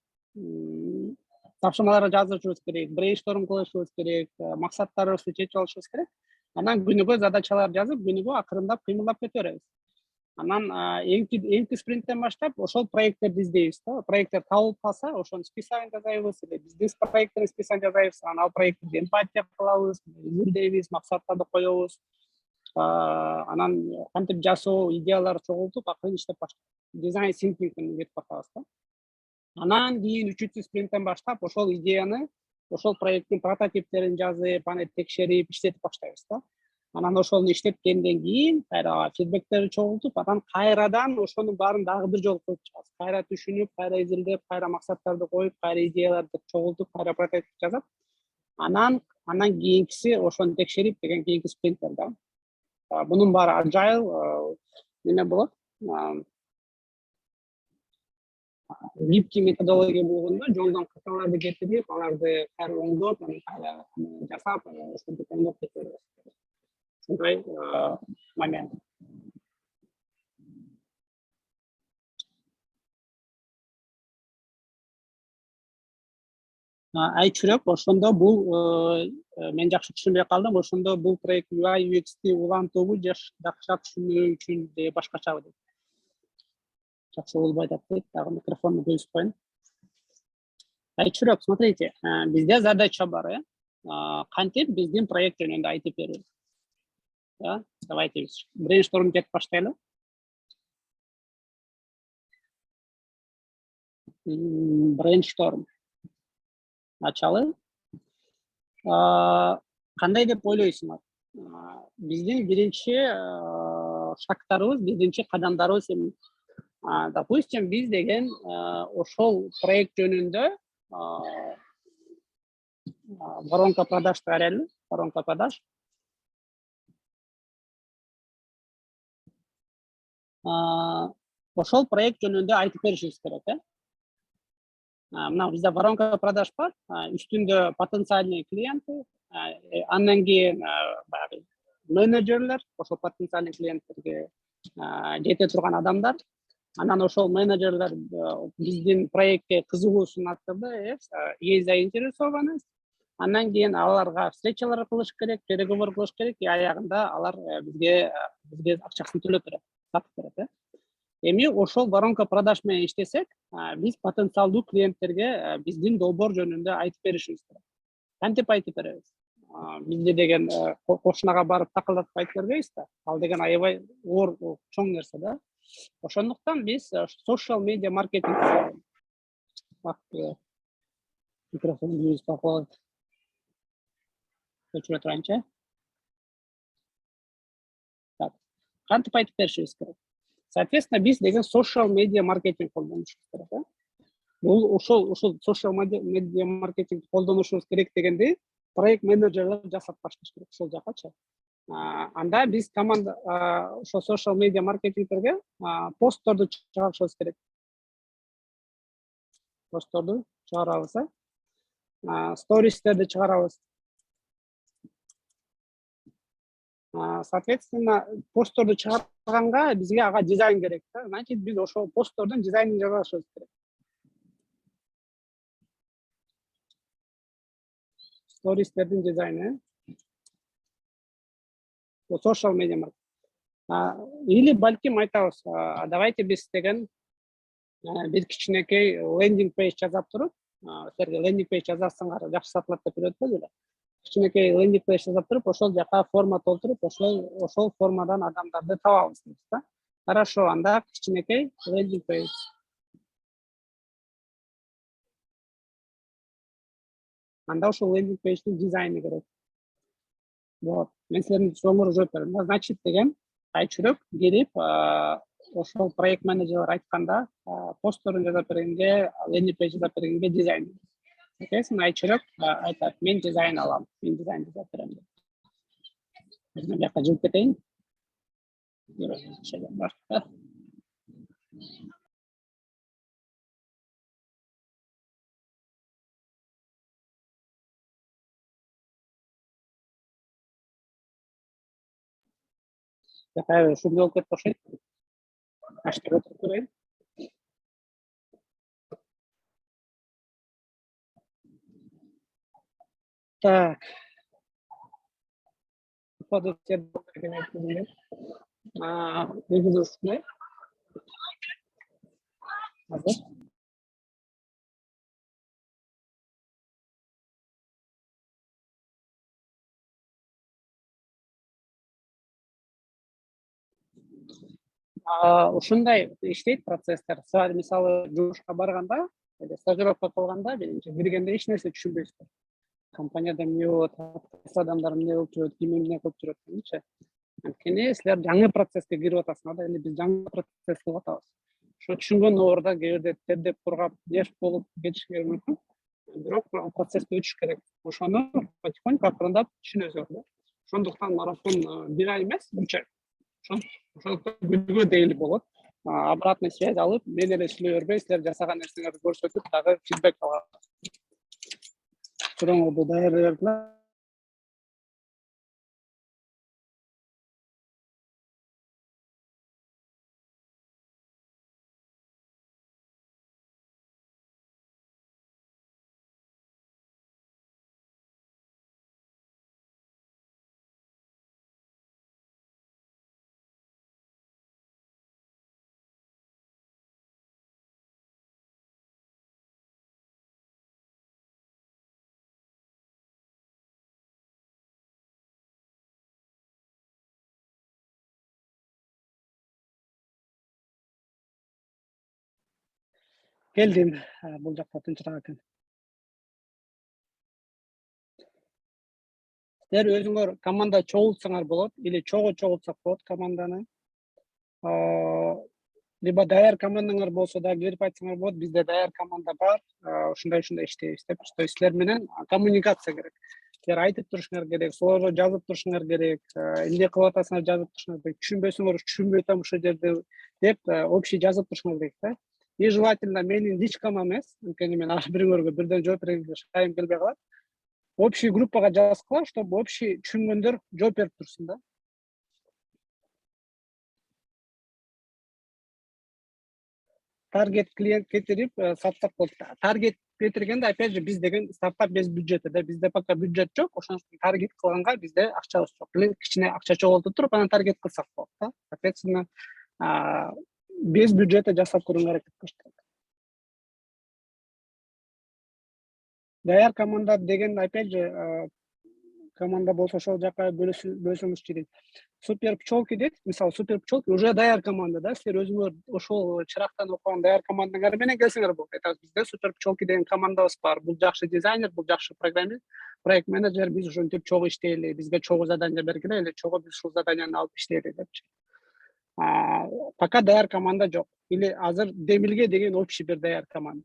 Тапшырмаларды жазышыбыз керек, брейншторм кылышыбыз керек, максаттарыбызды чечип алышыбыз керек. Анан күнүгө задачалар жазып, күнүгө акырындап кыймылдап кете беребиз. Анан эки спринттен баштап ошол проекттерди издейбиз да. Проекттер табылып калса, ошонун списогун жасайбыз, или биздин проекттин списогун жасайбыз, анан ал проектти эмпатия кылабыз, изилдейбиз, максаттарды коебуз. Анан кантип жасоо идеяларды чогултуп, акырын иштеп баштайбыз. Дизайн синкингден кетип атабыз да. Анан кийин 3-спринттен баштап ошол идеяны ошол проекттин прототиптерин жазып, аны текшерип, иштетип баштайбыз да. Анан ошону иштеткенден кийин кайра фидбектерди чогултуп, анан кайрадан ошонун баарын дагы бир жолу коюп чыгабыз. Кайра түшүнүп, кайра изилдеп, кайра максаттарды коюп, кайра идеяларды чогултуп, кайра прототип жасап, анан кийинкиси ошону текшерип деген кийинки спринттер да. Bunun баары agile неме болот. Гибкий методология болгондо жолдон каталарды кетирип, аларды кайра оңдоп, анан кайра жасап, ошентип оңдоп кетирип. Ушундай момент. Айчүрөк ошондо бул мен жакшы түшүнбөй калдым. Ошондо бул проект UI UX'ти улантуубу жакшыраак түшүнүү үчүн башкачабы дейт. Жакшы болбойт дейт. Дагы микрофонду көзүп коеюн. Айчүрөк, смотрите, бизде задача бар, кантип биздин проект жөнүндө айтып берүү. Давайте биз брейншторм этип баштайлы. Брейншторм ачалы. Кандай деп ойлойсуңар? Биздин биринчи шагтарыбыз, биринчи кадамдарыбыз эмне? Допустим, биз деген ошол проект жөнүндө воронка продаж тарайлы, воронка продаж. Ошол проект жөнүндө айтып беришибиз керек, мына бизде воронка продаж бар, үстүндө потенциальный клиенты, андан кийин баягы менеджерлер, ошол потенциальный клиенттерге жете турган адамдар. Анан ошол менеджерлер биздин проектке кызыгуусун артырды, есть заинтересованность. Андан кийин аларга встречалар кылыш керек, переговор кылыш керек, аягында алар бизге акчасын төлөп берет, сатып берет. Эми ошол воронка продаж менен иштесек, биз потенциалдуу клиенттерге биздин долбоор жөнүндө айтып беришибиз керек. Кантип айтып беребиз? Бизде деген кошунага барып такылдатып айтып бербейбиз да. Ал деген аябай оор чоң нерсе да. Ошондуктан биз social media маркетинг микрофон жүз бакылап өчүрө турайынчы. Так. Кантип айтып беришибиз керек? Соответственно, биз деген social media маркетинг колдонушубуз керек. Бул ошол social media маркетинг колдонушубуз керек дегенде проект менеджерлер жасап башташ керек ошол жакачы. Анда биз команда ошо social media маркетингтерге постторду чыгарышыбыз керек. Постторду чыгарабыз, стористерди чыгарабыз. Соответственно, постторду чыгарганга бизге ага дизайн керек да. Значит, биз ошол посттордун дизайнын жасашыбыз керек. Стористердин дизайны. Social media маркетинг. Или балким айтабыз, давайте биз деген бир кичинекей лендинг пейдж жазап туруп, силерге лендинг пейдж жазасыңар, жакшы сатылат деп үйрөтпөдү эле. Кичинекей лендинг пейдж жазап туруп, ошол жака форма толтуруп, ошол формадан адамдарды табабыз дейбиз да. Хорошо, анда кичинекей лендинг пейдж. Анда ошол лендинг пейдждин дизайны керек. Вот. Мен силердин соңур жооп берем. Значит деген айчүрөк келип, ошол проект менеджерлер айтканда, постторун жазап бергенге, лендинг пейдж жазап бергенге дизайн. Соответственно, айчүрөк айтат, мен дизайн алам, мен дизайн жасап берем деп. Мен жака жүрүп кетейин. Жака ушундай болуп кетти окшойт. Аштап отуруп көрөйүн. Так. Ушундай иштейт процесстер. Мисалы жумушка барганда, стажировка кылганда, биринчи киргенде эч нерсе түшүнбөйсүздөр. компанияда эмне болот, кайсы адамдар эмне болуп жүрөт, ким эмне кылып жүрөт дегенчи. Анткени силер жаңы процесске кирип атасыңар да, эми биз жаңы процесс кылып атабыз. Ошо түшүнгөн орда кээ бирде тердеп кургап, нерв болуп кетиши мүмкүн. Бирок процессти өтүш керек. Ошону потихоньку акырындап түшүнөсүңөр да. Ошондуктан марафон 1 ай эмес, 3 ай. Ошондуктан күнгө дейли болот. Обратный связь алып, мен эле сүйлөй бербей, силер жасаган нерсеңерди көрсөтүп, дагы фидбек алам. Сурооңорду даярдап бердим. Келдим, бул жакта тынчыраак экен. Силер өзүңөр команда чогултсаңар болот, или чогултсак болот команданы. Либо даяр командаңар болсо да келип айтсаңар болот, бизде даяр команда бар, ушундай иштейбиз деп. То есть силер менен коммуникация керек. Силер айтып турушуңар керек, солорго жазып турушуңар керек, эмне кылып атасыңар жазып турушуңар керек. Түшүнбөсөңөр түшүнбөй атам ушул жерде деп общий жазып турушуңар керек да. И желательно менин личкама эмес, анткени мен ар бириңерге бирден жооп бергенге шайым келбей калат. Общий группага жазгыла, чтобы общий түшүнгөндөр жооп берип турсун да. Таргет клиент кетирип сатсак болот. Таргет кетиргенде опять же биз деген стартап без бюджета да, бизде пока бюджет жок, ошон үчүн таргет кылганга бизде акчабыз жок. Кичине акча чогултуп туруп анан таргет кылсак болот да. Соответственно, без бюджета жасап көрүүгө аракет кылыш керек. Даяр команда деген опять же команда болсо ошол жака бөлөсөңүзчү дейт. Супер пчелки дейт. Мисалы супер пчелки уже даяр команда да. Силер өзүңөр ошол чырактан окуган даяр командаңар менен келсеңер болот. Айтабыз, бизде супер пчелки деген командабыз бар. Бул жакшы дизайнер, бул жакшы программист, проект менеджер, биз ушинтип чогуу иштейли, бизге чогуу задание бергиле, или чогуу биз ушул заданияны алып иштейли депчи. Пока даяр команда жок. Или азыр Демилге деген общий бир даяр команда.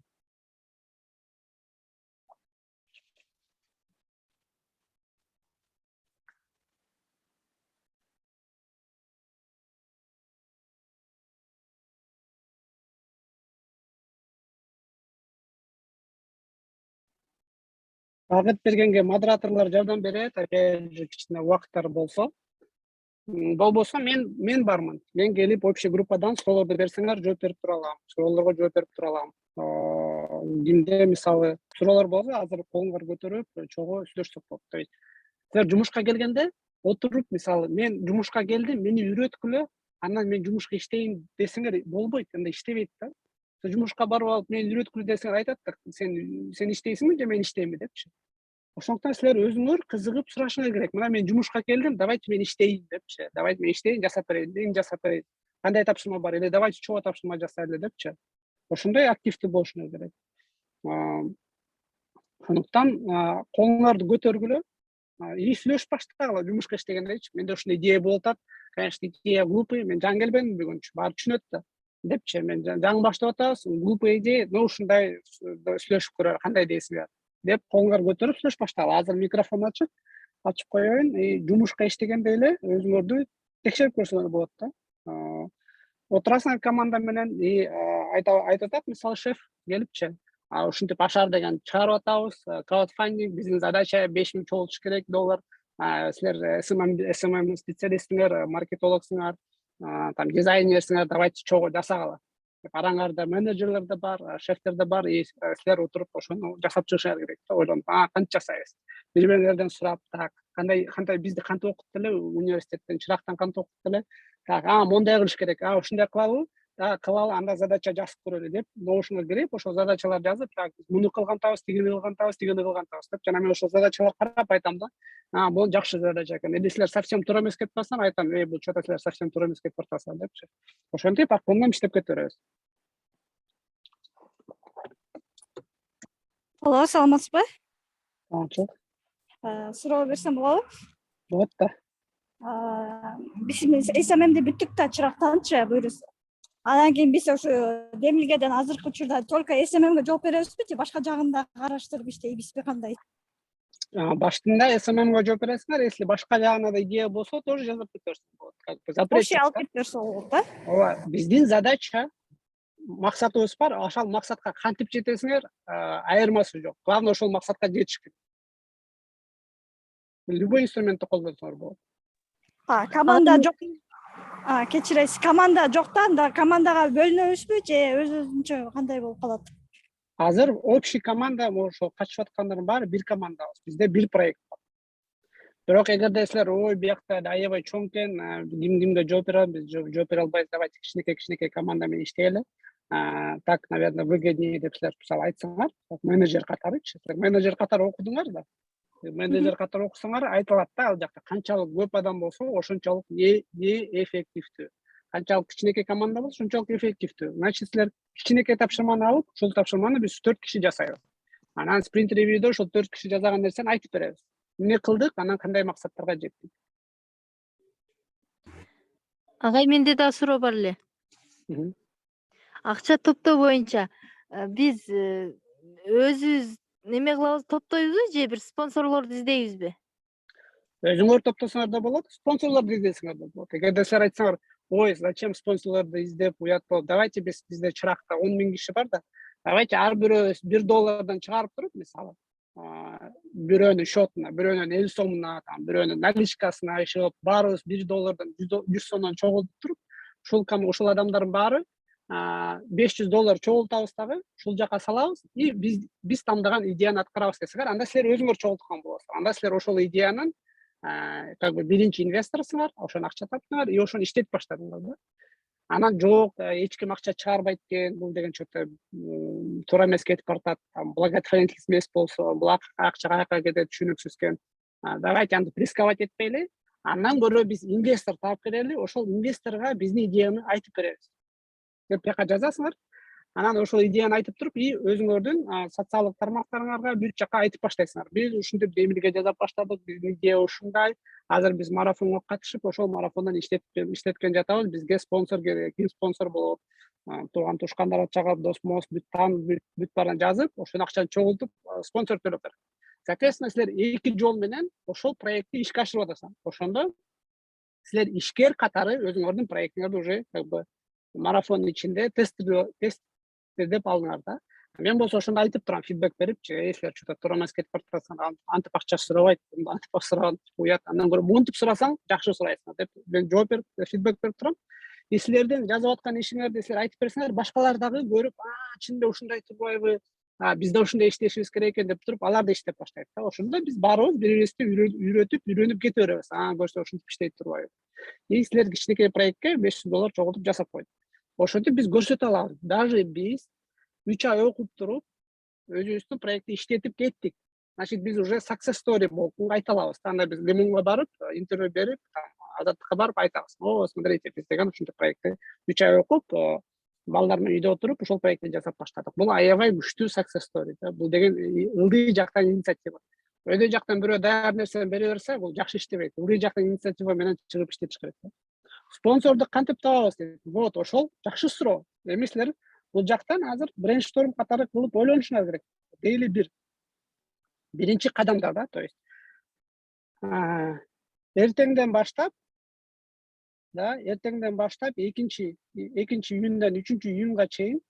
Багыт бергенге модераторлор жардам берет, опять же кичине убакыттар болсо. Болбосо мен бармын. Мен келип общий группадан суроолорду берсеңер жооп берип тура алам. Суроолорго жооп берип тура алам. Кимде мисалы суроолор болсо азыр колуңарды көтөрүп чогуу сүйлөшсөк болот. То есть силер жумушка келгенде отуруп, мисалы мен жумушка келдим, мени үйрөткүлө, анан мен жумушка иштейин десеңер болбойт, андай иштебейт да. Сен жумушка барып алып, мени үйрөткүлө десеңер айтат да, сен иштейсиңби же мен иштейинби депчи. Ошондуктан силер өзүңөр кызыгып сурашыңар керек. Мына мен жумушка келдим, давайте мен иштейин депчи. Давайте мен иштейин, жасап берейин, эмне жасап берейин. Кандай тапшырма бар, или давайте чогуу тапшырма жасайлы депчи. Ошондой активдүү болушуңар керек. Ошондуктан колуңарды көтөргүлө, и сүйлөшүп баштагыла жумушка иштегендечи. Менде ушундай идея болуп атат. Конечно, идея глупый, мен жаңы келбедим бүгүнчү, баары түшүнөт да. Депчи, мен жаңы баштап атабыз, глупый идея, но ушундай сүйлөшүп көрөлү, кандай дейсиңер деп колуңарды көтөрүп сүйлөшүп баштагыла. Азыр микрофон ачып коеюн, жумушка иштегенде эле өзүңөрдү текшерип көрсөңөр болот да. Отурасыңар команда менен, айтып атат, мисалы шеф келипчи, ушинтип ашар деген чыгарып атабыз, краудфандинг, биздин задача $5000 чогултуш керек доллар. Силер SMM специалистиңер, маркетологсуңар, там дизайнерсиңер, давайте чогуу жасагыла. Араңарда менеджерлер да бар, шефтер да бар, и силер отуруп ошону жасап чыгышыңар керек да. Ойлонуп, кантип жасайбыз? Бири-бириңерден сурап, так, кандай бизди кантип окутту эле университеттен, чырактан кантип окутту эле? Так, мондай кылыш керек, ушундай кылабы? Кылалы, анда задача жазып көрөлү деп, ноушуңа кирип, ошол задачаларды жазып, так, муну кылган атабыз, тигини кылган атабыз, тигини кылган атабыз деп, жана мен ошол задачаларга карап айтам да. Бул жакшы задача экен. Эди силер совсем туура эмес кетип атсаңар, айтам, бул чото силер совсем туура эмес кетип атасыңар депчи. Ошентип акырындап иштеп кете беребиз. Алло, саламатсызбы? Саламатчылык. суроо берсем болобу? болот да. Биз СММди бүттүк да чырактанчы буюрса. Анан кийин биз ошо демилгеден азыркы учурда только СММге жооп беребизби же башка жагын да караштырып иштейбизби, кандай? Баштында СММге жооп бересиңер, если башка жагына да идея болсо, тоже жазып кетерсиң болот. Как бы запрет Вообще жок алып да. кетип берсе болот да? Ооба, биздин задача максатыбыз бар, ошол максатка кантип жетесиңер, айырмасы жок. Главное ошол максатка жетиш керек. Любой инструментти колдонсоңор болот. Команда жок. Кечиресиз, команда жок да, анда командага бөлүнөбүзбү же өзүнчө кандай болуп калат? Азыр общий команда, ошо катышып аткандардын баары бир командабыз. Бизде бир проект бар. Бирок эгерде силер ой биякта аябай чоң экен, кимге жооп беребиз, биз жооп бере албайбыз, давайте кичинекей команда менен иштейли. Так, наверное, выгоднее деп силер мисалы айтсаңар, менеджер катарычы. Силер менеджер катары окудуңар да. Менеджер катары окусаңар айтылат да, ал жакта канчалык көп адам болсо, ошончолук эффективдүү. Канчалык кичинекей команда болсо, ошончолук эффективдүү. Значит, силер кичинекей тапшырманы алып, ошол тапшырманы биз 4 киши жасайбыз. Анан спринт ревьюдө ошол 4 киши жасаган нерсени айтып беребиз. Эмне кылдык, анан кандай максаттарга жеттик. Агай, менде да суроо бар эле. Акча топтоо боюнча биз өзүбүз неме кылабыз, топтойбузбу же бир спонсорлорду издейбизби? Өзүңөр топтосоңор да болот, спонсорлорду издесеңер да болот. Эгерде силер айтсаңар, ой, зачем спонсорлорду издеп, уят болуп, давайте бизде чыракта 10 000 киши бар да, давайте ар бирөөбүз $1 чыгарып туруп, мисалы, бирөөнүн счетуна, бирөөнүн эл сомуна, бирөөнүн наличкасына ишип, баарыбыз $1 100 сомдон чогултуп туруп, ушул адамдардын баары $500 чогултабыз дагы, ушул жака салабыз и биз тандаган идеяны аткарабыз десеңер, анда силер өзүңөр чогулткан болосуңар. Анда силер ошол идеянын как бы биринчи инвесторсуңар, ошону акча таптыңар и ошону иштетип баштадыңар да. Анан жок, эч ким акча чыгарбайт экен, бул деген что-то туура эмес кетип баратат, благотворительность эмес болсо, бул акча каяка кетет, түшүнүксүз экен. Давайте аны рисковать этпейли, андан көрө биз инвестор таап келели, ошол инвесторго биздин идеяны айтып беребиз деп бияка жазасыңар. Анан ошол идеяны айтып туруп, и өзүңөрдүн социалдык тармактарыңарга бүт жака айтып баштайсыңар. Биз ушинтип демилге жасап баштадык, биздин идея ушундай. Азыр биз марафонго катышып, ошол марафондон иштеткен жатабыз. Бизге спонсор керек, ким спонсор болот? Тууган тушкандар чагып, дос бүт баарын жазып, ошол акчаны чогултуп, спонсор төлөп берет. Соответственно, силер эки жол менен ошол проектти ишке ашырып атасыңар. Ошондо силер ишкер катары өзүңөрдүн проектиңерди уже как бы марафондун ичинде тест деп алыңар да. Мен болсо ошондо айтып турам, фидбек берипчи, силер что-то туура эмес кетип баратасыңар, антип акча сурабайт, антип сураган уят, андан көрө монтип сурасаң, жакшы сурайсыңар деп мен жооп берип, фидбек берип турам. И силердин жазып аткан ишиңерди силер айтып берсеңер, башкалар дагы көрүп, чынында ушундай турбайбы, бизде ушундай иштешибиз керек экен деп туруп, алар да иштеп баштайт да. Ошондо биз баарыбыз бири-бирибизди үйрөнүп кете беребиз. Көрсө ушинтип иштейт турбайбы. И силер кичинекей проектке $500 чогултуп жасап койдук. Ошентип биз көрсөтө алабыз. Даже биз 3 ай окуп туруп, өзүбүздүн проектти иштетип кеттик. Значит, биз уже success story болуп айта алабыз. Анда биз Лимонго барып, интервью берип, Азаттыкка барып айтабыз. О, смотрите, биз деген ушундай проектти 3 ай окуп, балдар менен үйдө отуруп, ушул проектти жасап баштадык. Бул аябай күчтүү success story да. Бул деген ылдый жактан инициатива. Өйдө жактан бирөө даяр нерсени бере берсе, бул жакшы иштебейт. Ылдый жактан инициатива менен чыгып иштетиш керек да. Спонсорду кантип табабыз дейт. Вот, ошол жакшы суроо. Эми силер бул жактан азыр брейншторм катары кылып ойлонушуңар керек. Дейли биринчи кадамда да, то есть эртеңден баштап, экинчи июндан 3 июнга чейин,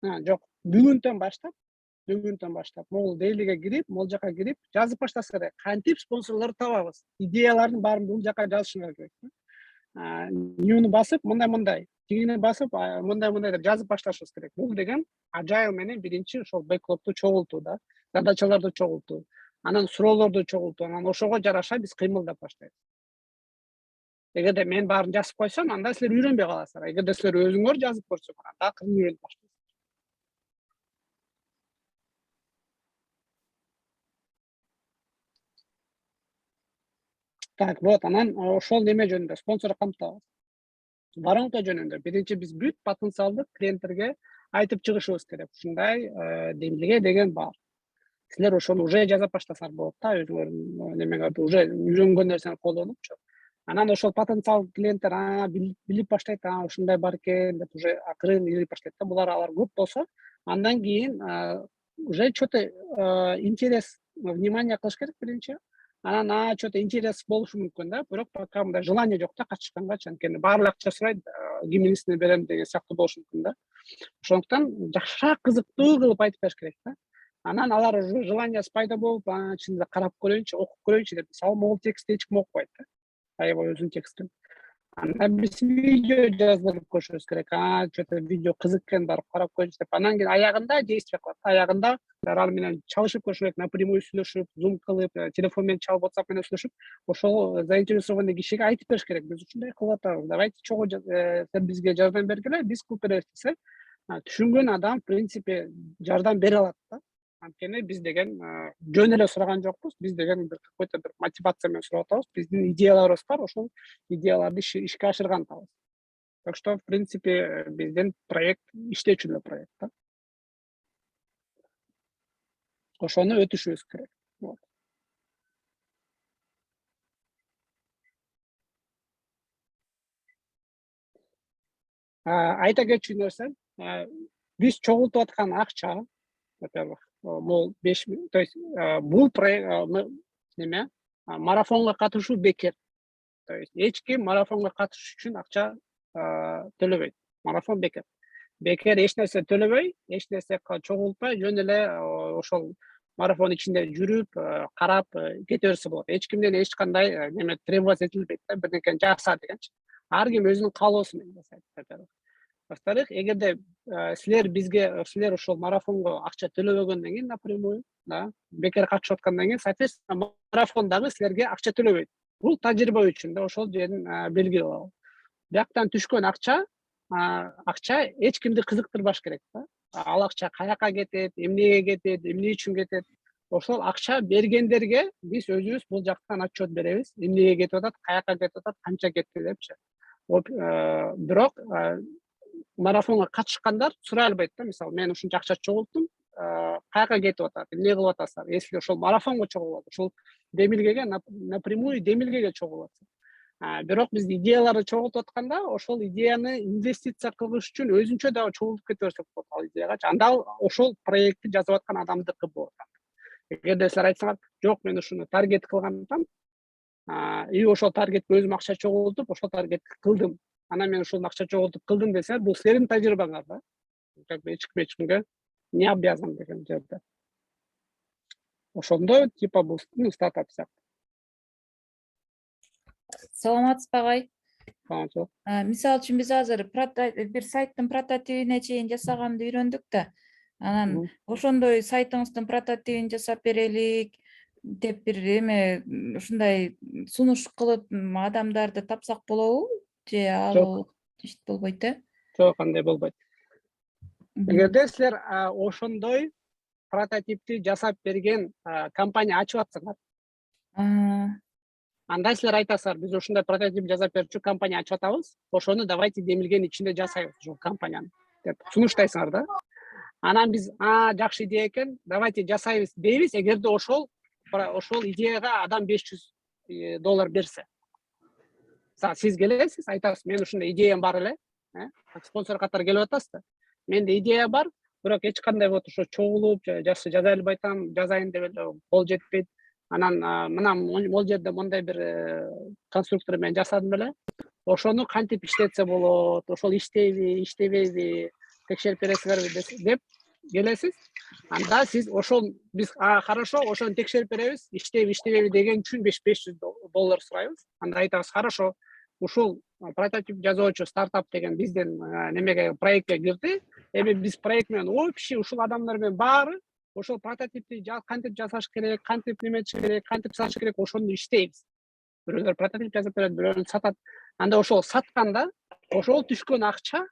жок, бүгүндөн баштап могул дейлиге кирип, могул жака кирип, жазып баштаса керек. Кантип спонсорлорду табабыз? Идеялардын баарын бул жака жазышыңар керек. Ньюну басып, мындай, тигини басып, мындай деп жазып башташыбыз керек. Бул деген Agile менен биринчи ошол бэклогду чогултуу да, задачаларды чогултуу, анан суроолорду чогултуу, анан ошого жараша биз кыймылдап баштайбыз. Эгерде мен баарын жазып койсом, анда силер үйрөнбөй каласыздар. Эгерде силер өзүңөр жазып көрсөңөр, анда кыргыз үйрөнүп баштайсыздар. Так, вот, анан ошол неме жөнүндө, спонсор камтабыз. Воронка жөнүндө биринчи биз бүт потенциалдык клиенттерге айтып чыгышыбыз керек. Ушундай демилге деген бар. силер ошону уже жазап баштасаңар болот да, өзүңөрдүн немеңерди уже үйрөнгөн нерсени колдонупчу. Анан ошол потенциал клиенттер билип баштайт, ушундай бар экен деп уже акырын илип баштайт да. Алар көп болсо, андан кийин уже что-то интерес, внимание кылыш керек биринчи. Анан что-то интерес болушу мүмкүн да, бирок пока мындай желание жок да катышканга, анткени баары акча сурайт, киминисине берем деген сыяктуу болушу мүмкүн да. Ошондуктан жакшы кызыктуу кылып айтып бериш керек да. Анан алар уже желаниясы пайда болуп, чынында карап көрөйүнчү, окуп көрөйүнчү деп, мисалы, могул текстти эч ким окубайт да. Аябай өзүнүн текстин. Анан биз видео жаздырып көрүшүбүз керек. Что-то видео кызык экен, барып карап көрүнчү деп. Анан кийин аягында действие кылат. Аягында ал менен чалышып көрүш керек, напрямую сүйлөшүп, зум кылып, телефон менен чалып, WhatsApp менен сүйлөшүп, ошол заинтересованный кишиге айтып бериш керек. Биз ушундай кылып атабыз. Давайте чогуу сен бизге жардам бергиле, биз кылып беребиз десе, түшүнгөн адам, в принципе, жардам бере алат да. Анткени биз деген жөн эле сураган жокпуз, биз деген какой-то бир мотивация менен сурап атабыз, биздин идеяларыбыз бар, ошол идеяларды ишке ашырган атабыз. Так что, в принципе, биздин проект иштечү эле проект да. Ошону өтүшүбүз керек. Айта кетчү нерсе, биз чогултуп аткан акча, во-первых, бул 5, то есть бул проект неме, марафонго катышуу бекер. То есть эч ким марафонго катышыш үчүн акча төлөбөйт. Марафон бекер. Бекер эч нерсе төлөбөй, эч нерсе чогултпай, жөн эле ошол марафон ичинде жүрүп, карап кете берсе болот. Эч кимден эч кандай неме требовать этилбейт да, бир нерсени жаса дегенчи. Ар ким өзүнүн каалоосу менен жасайт. Во-вторых, эгерде силер ошол марафонго акча төлөбөгөндөн кийин напрямую, да, бекер катышып аткандан кийин, соответственно, марафон дагы силерге акча төлөбөйт. Бул тажрыйба үчүн да, ошол жерин белгилеп алуу. Бияктан түшкөн акча эч кимди кызыктырбаш керек да. Ал акча каяка кетет, эмнеге кетет, эмне үчүн кетет. Ошол акча бергендерге биз өзүбүз бул жактан отчет беребиз. Эмнеге кетип атат, каяка кетип атат, канча кетти депчи. Бирок марафонго катышкандар сурай албайт да, мисалы, мен ушунча акча чогулттум, каяка кетип атат, эмне кылып атасыздар? Если ошол марафонго чогулат, ошол демилгеге напрямую демилгеге чогулат. Бирок биз идеяларды чогултуп атканда, ошол идеяны инвестиция кылыш үчүн өзүнчө дагы чогултуп кете берсек болот ал идеягачы. Анда ошол проектти жазып аткан адамдыкы болот. Эгерде силер айтсаңар, жок, мен ушуну таргет кылган атам, и ошол таргетке өзүм акча чогултуп, ошол таргетти кылдым. Анан мен ушул акча чогултуп кылдым десеңер, бул силердин тажрыйбаңар да. Как бы эч кимге не обязан деген жерде. Ошондо типа бул стартап сыяктуу. Саламатсызбы агай? Саламатчылык. Мисалы үчүн биз азыр бир сайттын прототипине чейин жасаганды үйрөндүк да. Анан ошондой сайтыңыздын прототипин жасап берелик деп бир эме ушундай сунуш кылып адамдарды тапсак болобу? Же ал иш болбойт э? Жок, андай болбойт. Эгерде силер ошондой прототипти жасап берген компания ачып атсаңар, анда силер айтасыздар, биз ушундай прототип жасап берчү компания ачып атабыз, ошону давайте демилгенин ичинде жасайбыз ошол компанияны деп сунуштайсыңар да. Анан биз жакшы идея экен, давайте жасайбыз дейбиз, эгерде ошол идеяга адам $500 берсе. Сиз келесиз, айтасыз, мен ушундай идеям бар эле, спонсор катары келип атасыз да. Менде идея бар, бирок эч кандай вот ошо чогулуп жаза албай атам, жазайын деп эле кол жетпейт. Анан мына могул жерде мондай бир конструктор менен жасадым эле. Ошону кантип иштетсе болот, ошол иштейби, иштебейби, текшерип бересиңерби деп келесиз. Анда сиз ошол биз хорошо, ошону текшерип беребиз, иштейби, иштебейби деген үчүн $500 сурайбыз. Анда айтабыз, хорошо, ушул прототип жазуучу стартап деген биздин немеге проектке кирди. Эми биз проект менен общий ушул адамдар менен баары ошол прототипти кантип жасаш керек, кантип неметиш керек, кантип сатыш керек, ошону иштейбиз. Бирөөлөр прототип жазып берет, бирөөлөр сатат. Анда ошол сатканда ошол түшкөн акча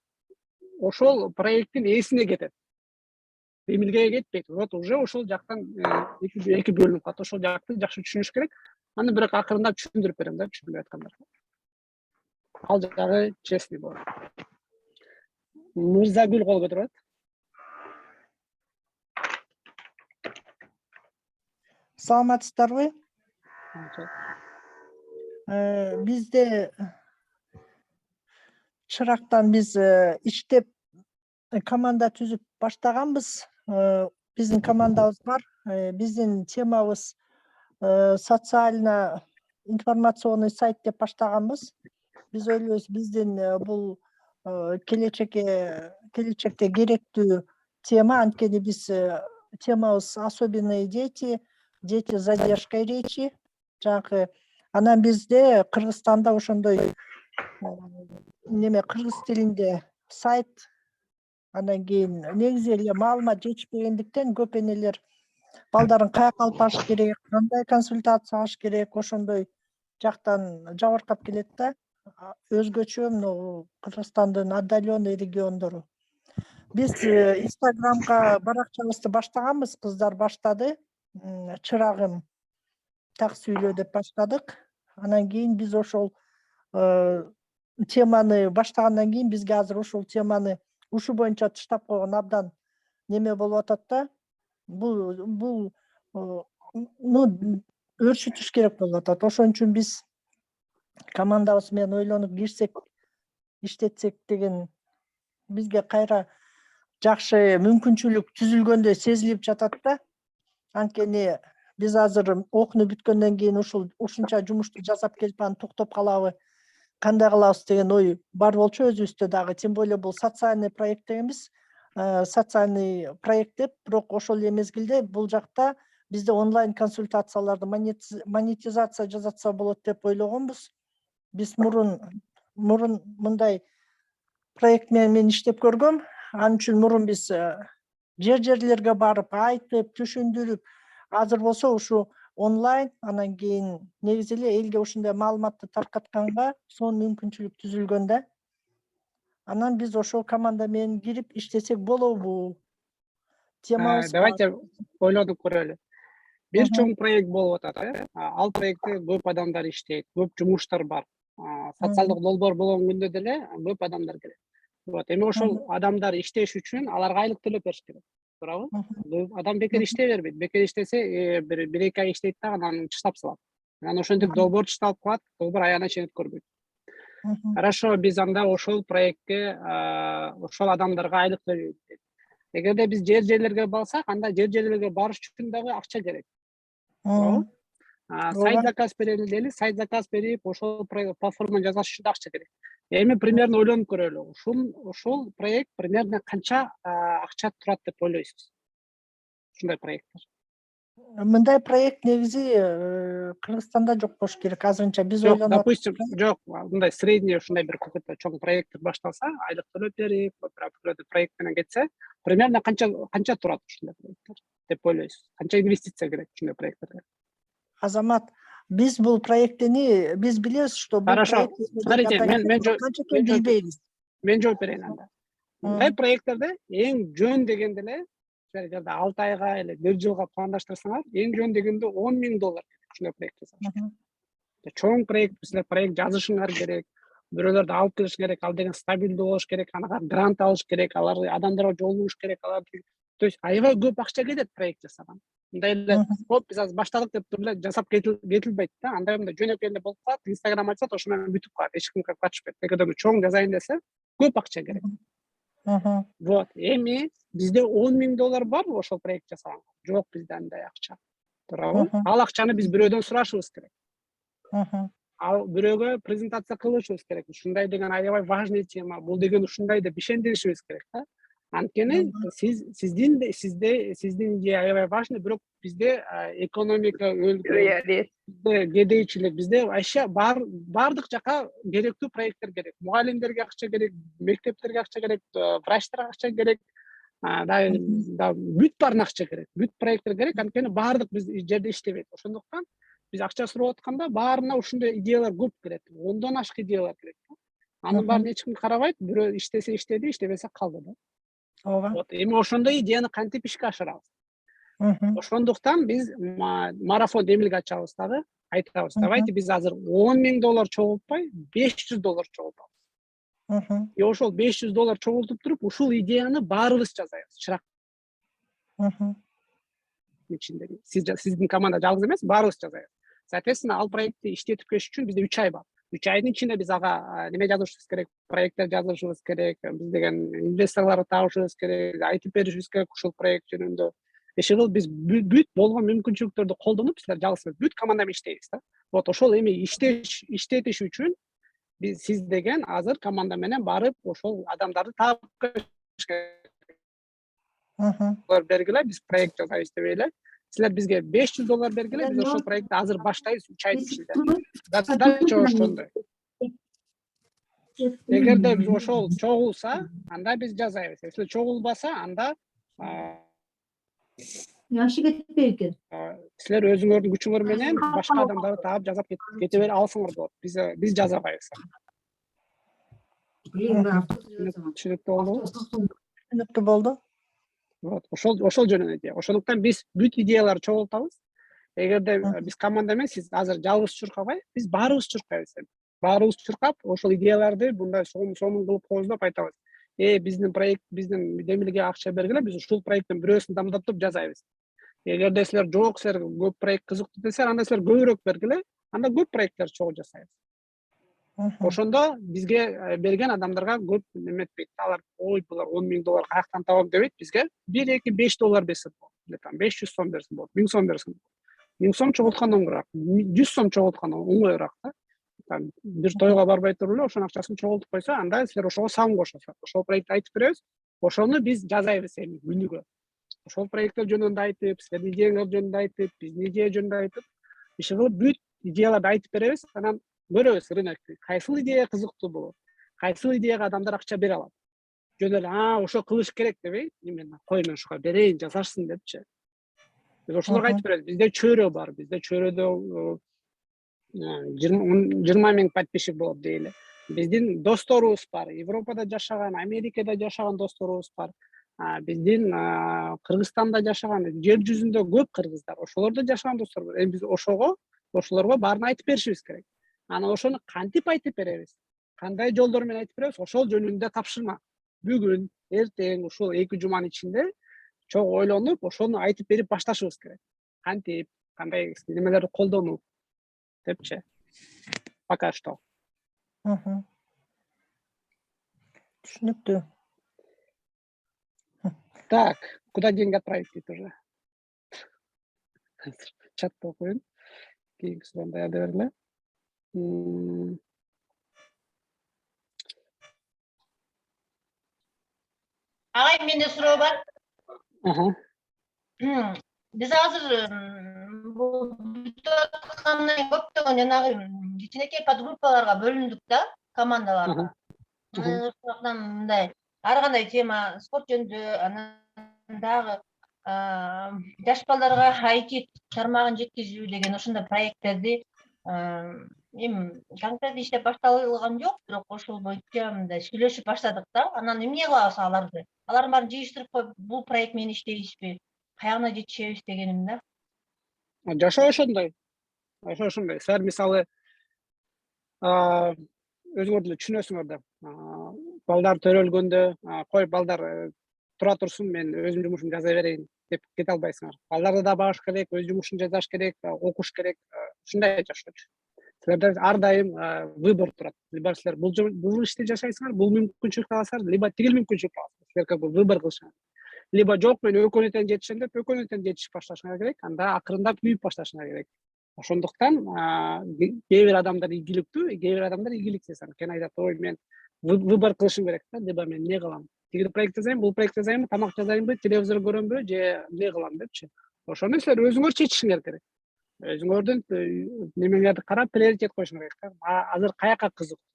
ошол проекттин ээсине кетет. Демилгеге кетпейт. Вот уже ошол жактан эки бөлүнүп калат. Ошол жакты жакшы түшүнүш керек. Аны бирок акырындап түшүндүрүп берем да, түшүнбөй аткандарга. Ал жагы честный болот. Мырзагүл кол көтөрөт. Саламатсыздарбы? Бизде Чырактан биз иштеп команда түзүп баштаганбыз. Биздин командабыз бар. Биздин темабыз социально информационный сайт деп баштаганбыз. Биз ойлойбуз биздин бул келечекте керектүү тема, анткени биз темабыз особенные дети с задержкой речи. Жанагы анан бизде Кыргызстанда ошондой кыргыз тилинде сайт, анан кийин негизи эле маалымат жетишпегендиктен көп энелер балдарын каяка алып барыш керек, кандай консультация алыш керек, ошондой жактан жабыркап келет да. Өзгөчө мына Кыргызстандын отдаленный региондору. Биз Инстаграмга баракчабызды баштаганбыз, кыздар баштады. Чырагым так сүйлө деп баштадык. Анан кийин биз ошол теманы баштагандан кийин бизге азыр ушул теманы ушу боюнча тыштап койгон абдан неме болуп атат да. Бул өршүтүш керек болуп атат. Ошон үчүн биз командабыз менен ойлонуп кирсек, иштетсек деген бизге кайра жакшы мүмкүнчүлүк түзүлгөндөй сезилип жатат да. Анткени биз азыр окууну бүткөндөн кийин ушунча жумушту жасап келип анан токтоп калабы, кандай кылабыз деген ой бар болчу өзүбүздө дагы. Тем более бул социальный проект дегенбиз. Социальный проект деп, бирок ошол эле мезгилде бул жакта бизде онлайн консультацияларды монетизация жасатса болот деп ойлогонбуз. Биз мурун мындай проект менен иштеп көргөм. Ал үчүн мурун биз жерлерге барып, айтып, түшүндүрүп, азыр болсо ушу онлайн, анан кийин негизи эле элге ушундай маалыматты таркатканга сонун мүмкүнчүлүк түзүлгөн да. Анан биз ошол команда менен кирип иштесек болобу? Темабыз Давайте ойлонуп көрөлү. Бир чоң проект болуп атат, ал проектте көп адамдар иштейт, көп жумуштар бар. Социалдык долбоор болгон күндө деле көп адамдар келет. Эми ошол адамдар иштеш үчүн аларга айлык төлөп бериш керек. Туурабы? Адам бекер иштей бербейт. Бекер иштесе, бир эки ай иштейт да анан таштап салат. Анан ошентип долбоор ташталып калат, долбоор аягына чейин өткөрбөйт. Хорошо, биз анда ошол проектке ошол адамдарга айлык төлөйбүз. Эгерде биз жерлерге барсак, анда жерлерге барыш үчүн дагы акча керек. Сайт заказ берели дели, сайт заказ берип, ошол платформаны жасаш үчүн акча керек. Эми примерно ойлонуп көрөлү. Ошол проект примерно канча акча турат деп ойлойсуз? Ушундай проекттер. Мындай проект негизи Кыргызстанда жок болуш керек азырынча. Биз Жок, ойлонуп допустим, жок, мындай средний ушундай бир какой-то чоң проекттер башталса, айлык төлөп берип, проект менен кетсе, примерно канча турат ушундай проекттер деп ойлойсуз? Канча инвестиция керек ушундай проекттерге? Азамат, биз бул проектини биз билебиз, что бул проект смотрите, канча экенин билбейбиз. Мен жооп берейин анда. Мындай проекттерде эң жөн дегенде эле, эгерде 6 айга эле 1 жылга пландаштырсаңар, эң жөн дегенде $10,000 керек ушундай проект жасаш. Чоң проект, силер проект жазышыңар керек, бирөөлөрдү алып келиш керек, ал деген стабилдүү болуш керек, анага грант алыш керек, алар адамдарга жолугуш керек, алар. То есть аябай көп акча кетет проект жасаган. Мындай эле биз азыр баштадык деп туруп эле жасап кетилбейт да. Андай жөнөкөй эле болуп калат, Инстаграм ачсат, ошо менен бүтүп калат. Эч ким катышпайт. Эгерде чоң жасайын десе, көп акча керек. Эми бизде $10,000 барбы ошол проект жасаганга? Жок, бизде андай акча. Туурабы? Ал акчаны биз бирөөдөн сурашыбыз керек. Ал бирөөгө презентация кылышыбыз керек. Ушундай деген аябай важный тема, бул деген ушундай деп ишендиришибиз керек да. Анткени сиздин аябай важный, бирок бизде экономика өлкө, кедейчилик, бизде вообще бардык жака керектүү проекттер керек. Мугалимдерге акча керек, мектептерге акча керек, врачтарга акча керек, бүт баарына акча керек, бүт проекттер керек. Анткени бардык биз жерде иштебейт. Ошондуктан биз акча сурап атканда баарына ушундай идеялар көп келет. 10дон ашык идеялар келет. Анын баарын эч ким карабайт, бирөө иштесе иштеди, иштебесе калды да. Эми ошондой идеяны кантип ишке ашырабыз? Ошондуктан биз марафон демилге ачабыз дагы, айтабыз. Давайте биз азыр $10,000 чогултпай, $500 чогултабыз. И ошол $500 чогултуп туруп, ушул идеяны баарыбыз жасайбыз. Чырак. проекттин ичинде. Сиздин команда жалгыз эмес, баарыбыз жасайбыз. Соответственно, ал проектти иштетип келиш үчүн бизде 3 ай бар. 3 айдын ичинде биз ага неме жазышыбыз керек, проекттер жазышыбыз керек, биз деген инвесторлорду табышыбыз керек, айтып беришибиз керек ушул проект жөнүндө. Иши биз бүт болгон мүмкүнчүлүктөрдү колдонуп, силер жалгыз бүт команда менен иштейбиз да. Вот ошол эми иштетиш үчүн биз сиз деген азыр команда менен барып ошол адамдарды таап келиш керек. Доллар бергиле, биз проект жасайбыз деп эле. Силер бизге $500 бергиле, биз ошол проектти азыр баштайбыз 3 айдын ичинде. Задача ошондой. Эгерде биз ошол чогулса, анда биз жасайбыз. Если чогулбаса, анда Жакшы кетпей экен. силер өзүңөрдүн күчүңөр менен башка адамдарды таап жасап кете бере алсаңар болот. Биз жасабайбыз. Түшүнүктүү болдубу? Түшүнүктүү болду. Вот, ошол жөнүндө идея. Ошондуктан биз бүт идеяларды чогултабыз. Эгерде биз команда эмес, сиз азыр жалгыз чуркабай, биз баарыбыз чуркайбыз. Баарыбыз чуркап, ошол идеяларды мындай сонун кылып коебуз деп айтабыз. Биздин проект, биздин демилге акча бергиле, биз ушул проекттин бирөөсүн дамдатып жасайбыз. Эгерде силер жок, силер көп проект кызыктуу десеңер, анда силер көбүрөөк бергиле, анда көп проекттерди чогуу жасайбыз. Ошондо бизге берген адамдарга көп неметпейт. Алар ой булар $10,000 каяктан табам дебейт, бизге 1-2-5 $ берсе болот. Или там 500 сом берсе болот, 1000 сом берсе болот. 1000 сом чогулткан оңоюраак, 100 сом чогулткан оңоюраак да. Там бир тойго барбай туруп эле ошонун акчасын чогултуп койсо, анда силер ошого сам кошосуңар. Ошол проектти айтып беребиз. Ошону биз жасайбыз эми күнүгө. Ошол проекттер жөнүндө айтып, силердин идеяңар жөнүндө айтып, биздин идея жөнүндө айтып, иши кылып бүт идеяларды айтып беребиз. Анан көрөбүз рынокты. Кайсыл идея кызыктуу болот, кайсыл идеяга адамдар акча бере алат. Жөн эле ошо кылыш керек дебей, мен кой мен ушуга берейин, жасашсын депчи. Биз ошолорго айтып беребиз. Бизде чөйрө бар, бизде чөйрөдө 20 000 подписчик болот дейли. Биздин досторубуз бар, Европада жашаган, Америкада жашаган досторубуз бар. Биздин Кыргызстанда жашаган, жер жүзүндө көп кыргыздар, ошолордо жашаган достор бар. Эми биз ошолорго баарын айтып беришибиз керек. Аны ошону кантип айтып беребиз? Кандай жолдор менен айтып беребиз? Ошол жөнүндө тапшырма. Бүгүн, эртең, ушул 2 жуманын ичинде чогуу ойлонуп, ошону айтып берип башташыбыз керек. Кантип, кандай немелерди колдонуп депчи. Пока что. Түшүнүктүү. Так, куда деньги отправить дейт уже? Чатта окуйун. Кийинки суроonu даярдап бергиле. Агай, менде суроо бар. Биз азыр бул бүтүп аткандан кийин көптөгөн жанагы кичинекей подгруппаларга бөлүндүк да, командаларга. Ошондон мындай ар кандай тема спорт жөнүндө, анан дагы жаш балдарга IT тармагын жеткизүү деген ошондой проекттерди эми конкрет иштеп башталган жок, бирок ошол боюнча мындай сүйлөшүп баштадык да. Анан эмне кылабыз аларды? Алардын баарын жыйыштырып коюп, бул проект менен иштейбизби? Каягына жетишебиз дегеним да. Жашоо ошондой. Силер мисалы өзүңөр деле түшүнөсүңөр да. Балдар төрөлгөндө, кой балдар тура турсун, мен өзүм жумушумду жаза берейин деп кете албайсыңар. Балдарды да багыш керек, өз жумушун жасаш керек, окуш керек. Ушундай жашоочу. Силерде ар дайым выбор турат. Либо силер бул ишти жашайсыңар, бул мүмкүнчүлүктү аласыңар, либо тигил мүмкүнчүлүктү аласыңар. Силер как бы выбор кылышыңар. Либо жок, мен экөөнү тең жетишем деп, экөөнү тең жетишип башташыңар керек. Анда акырындап күйүп башташыңар керек. Ошондуктан кээ бир адамдар ийгиликтүү, кээ бир адамдар ийгиликсиз. Анткени айтат, ой, мен выбор кылышым керек да, либо мен эмне кылам? Тигил проект жасайм, бул проект жасайм, тамак жасаймбы, телевизор көрөмбү, же эмне кылам депчи. Ошону силер өзүңөр чечишиңер керек. Өзүңөрдүн немеңерди карап, приоритет коюшуңар керек. Азыр каяка кызыктуу?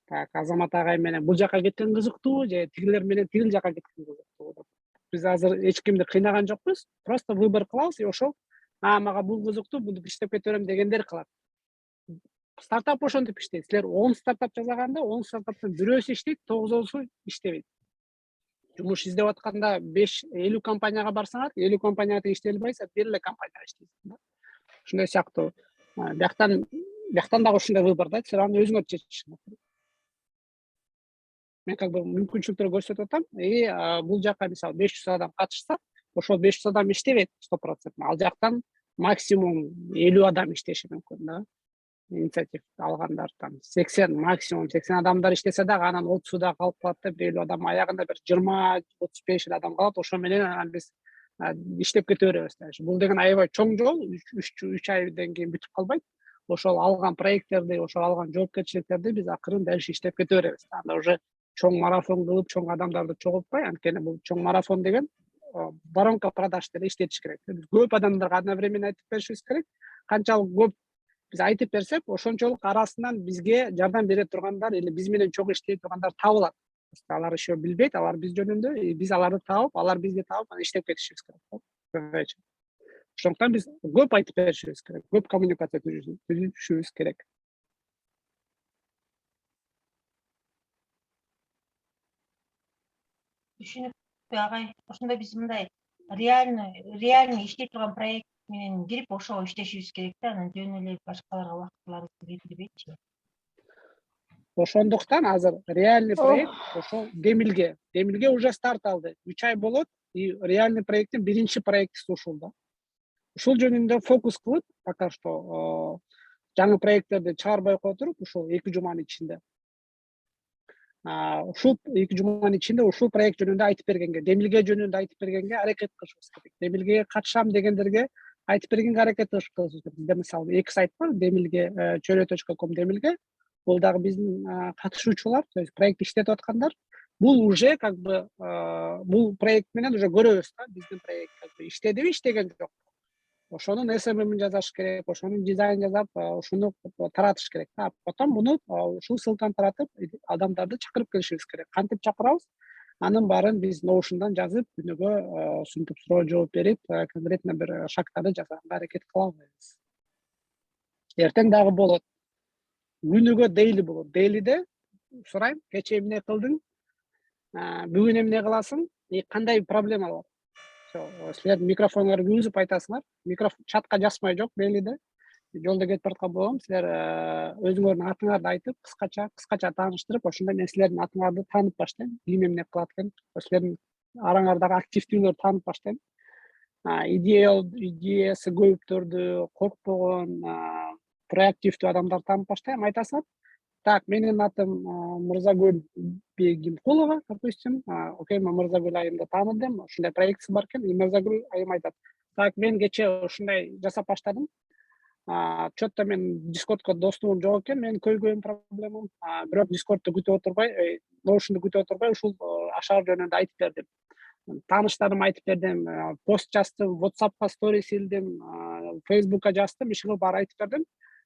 Так, Азамат агай менен бул жака кеткен кызыктуу, же тигилер менен тигил жака кеткен кызыктуу? Биз азыр эч кимди кыйнаган жокпуз. Просто выбор кылабыз, и ошол мага бул кызыктуу, буну иштеп кете берем дегендер кылат. Стартап ошентип иштейт. Силер 10 стартап жасаганда, 10 стартаптын бирөөсү иштейт, 9-оосу иштебейт. Жумуш издеп атканда 50 компанияга барсаңар, 50 компанияга иштей албайсыңар, бир эле компанияга иштейсиңер. Ушундай сыяктуу. Бияктан дагы ушундай выбор да, силер аны өзүңөр чечишиңер керек. Мен как бы мүмкүнчүлүктөрдү көрсөтүп атам. Бул жака мисалы 500 адам катышса, ошол 500 адам иштебейт 100%. Ал жактан максимум 50 адам иштеши мүмкүн да. Инициатив алгандар там 80, максимум 80 адамдар иштесе дагы анан 30 да калып калат да, 50 адам аягында бир 20-35 адам калат. Ошо менен анан биз иштеп кете беребиз. Бул деген аябай чоң жол, 3 айдан кийин бүтүп калбайт. Ошол алган проекттерди, ошол алган жоопкерчиликтерди биз акырын дальше иштеп кете беребиз. Анда уже чоң марафон кылып, чоң адамдарды чогултпай, анткени бул чоң марафон деген воронка продаж деле иштетиш керек. Биз көп адамдарга одновременно айтып беришибиз керек. Канчалык көп биз айтып берсек, ошончолук арасынан бизге жардам бере тургандар или биз менен чогуу иштей тургандар табылат. Алар еще билбейт, алар биз жөнүндө, биз аларды таап, алар бизди таап, анан иштеп кетишибиз керек. Ошондуктан биз көп айтып беришибиз керек, көп коммуникация түзүшүбүз керек. Түшүнүктүү агай. Ошондо биз мындай реальный иштей турган проект менен кирип ошого иштешибиз керек да, анан жөн эле башкаларга убактыларыбызды кетирбейчи. Ошондуктан азыр реальный проект ошол Демилге уже старт алды. 3 ай болот, и реальный проекттин биринчи проектиси ушул да. Ушул жөнүндө фокус кылып, пока что жаңы проекттерди чыгарбай кое туруп, ушул 2 жуманын ичинде. Ушул 2 жуманын ичинде ушул проект жөнүндө айтып бергенге, Демилге жөнүндө айтып бергенге аракет кылышыбыз керек. Демилгеге катышам дегендерге айтып бергенге аракет кылышыбыз керек. Бизде мисалы 2 сайт бар, Демилге чөйрө.com Демилге. Бул дагы биздин катышуучулар, то есть проект иштетип аткандар. Бул уже как бы бул проект менен уже көрөбүз да, биздин проект как бы иштедиби, иштеген жок. Ошонун SMM-ин жазаш керек, ошонун дизайн жасап, ошону таратыш керек. Потом муну ушул ссылканы таратып, адамдарды чакырып келишибиз керек. Кантип чакырабыз? Анын баарын биз Notion'дан жазып, күнүгө сүнтүп суроо жооп берип, конкретно бир шагтарды жасаганга аракет кылабыз. Эртең дагы болот. Күнүгө дейли болот. Дейлиде сурайм, кечээ эмне кылдың, бүгүн эмне кыласың, кандай проблемалар бар. Силер микрофондорду күйгүзүп айтасыңар. Чатка жазмай жок дейлиде. Жолдо кетип бараткан болом, силер өзүңөрдүн атыңарды айтып, кыскача тааныштырып, ошондо мен силердин атыңарды таанып баштайм. Ким эмне кылат экен, силердин араңардагы активдүүлөрдү таанып баштайм. Идеясы көптөрдү, коркпогон, проактивдүү адамдарды таанып баштайм. Айтасыңар, так, менин атым Мырзагүл Бегимкулова, допустим. Окей, мен Мырзагүл айымды тааныдым, ушундай проектиси бар экен. Мырзагүл айым айтат, так, мен кечээ ушундай жасап баштадым. Чотто мен Discordко достугум жок экен, менин көйгөйүм, проблемам. Бирок Discordду күтүп отурбай, Notion'ду күтүп отурбай, ушул ашар жөнүндө айтып бердим. Тааныштарыма айтып бердим, пост жаздым, WhatsAppка сторис илдим, Facebookка жаздым, иши кылып баары айтып бердим.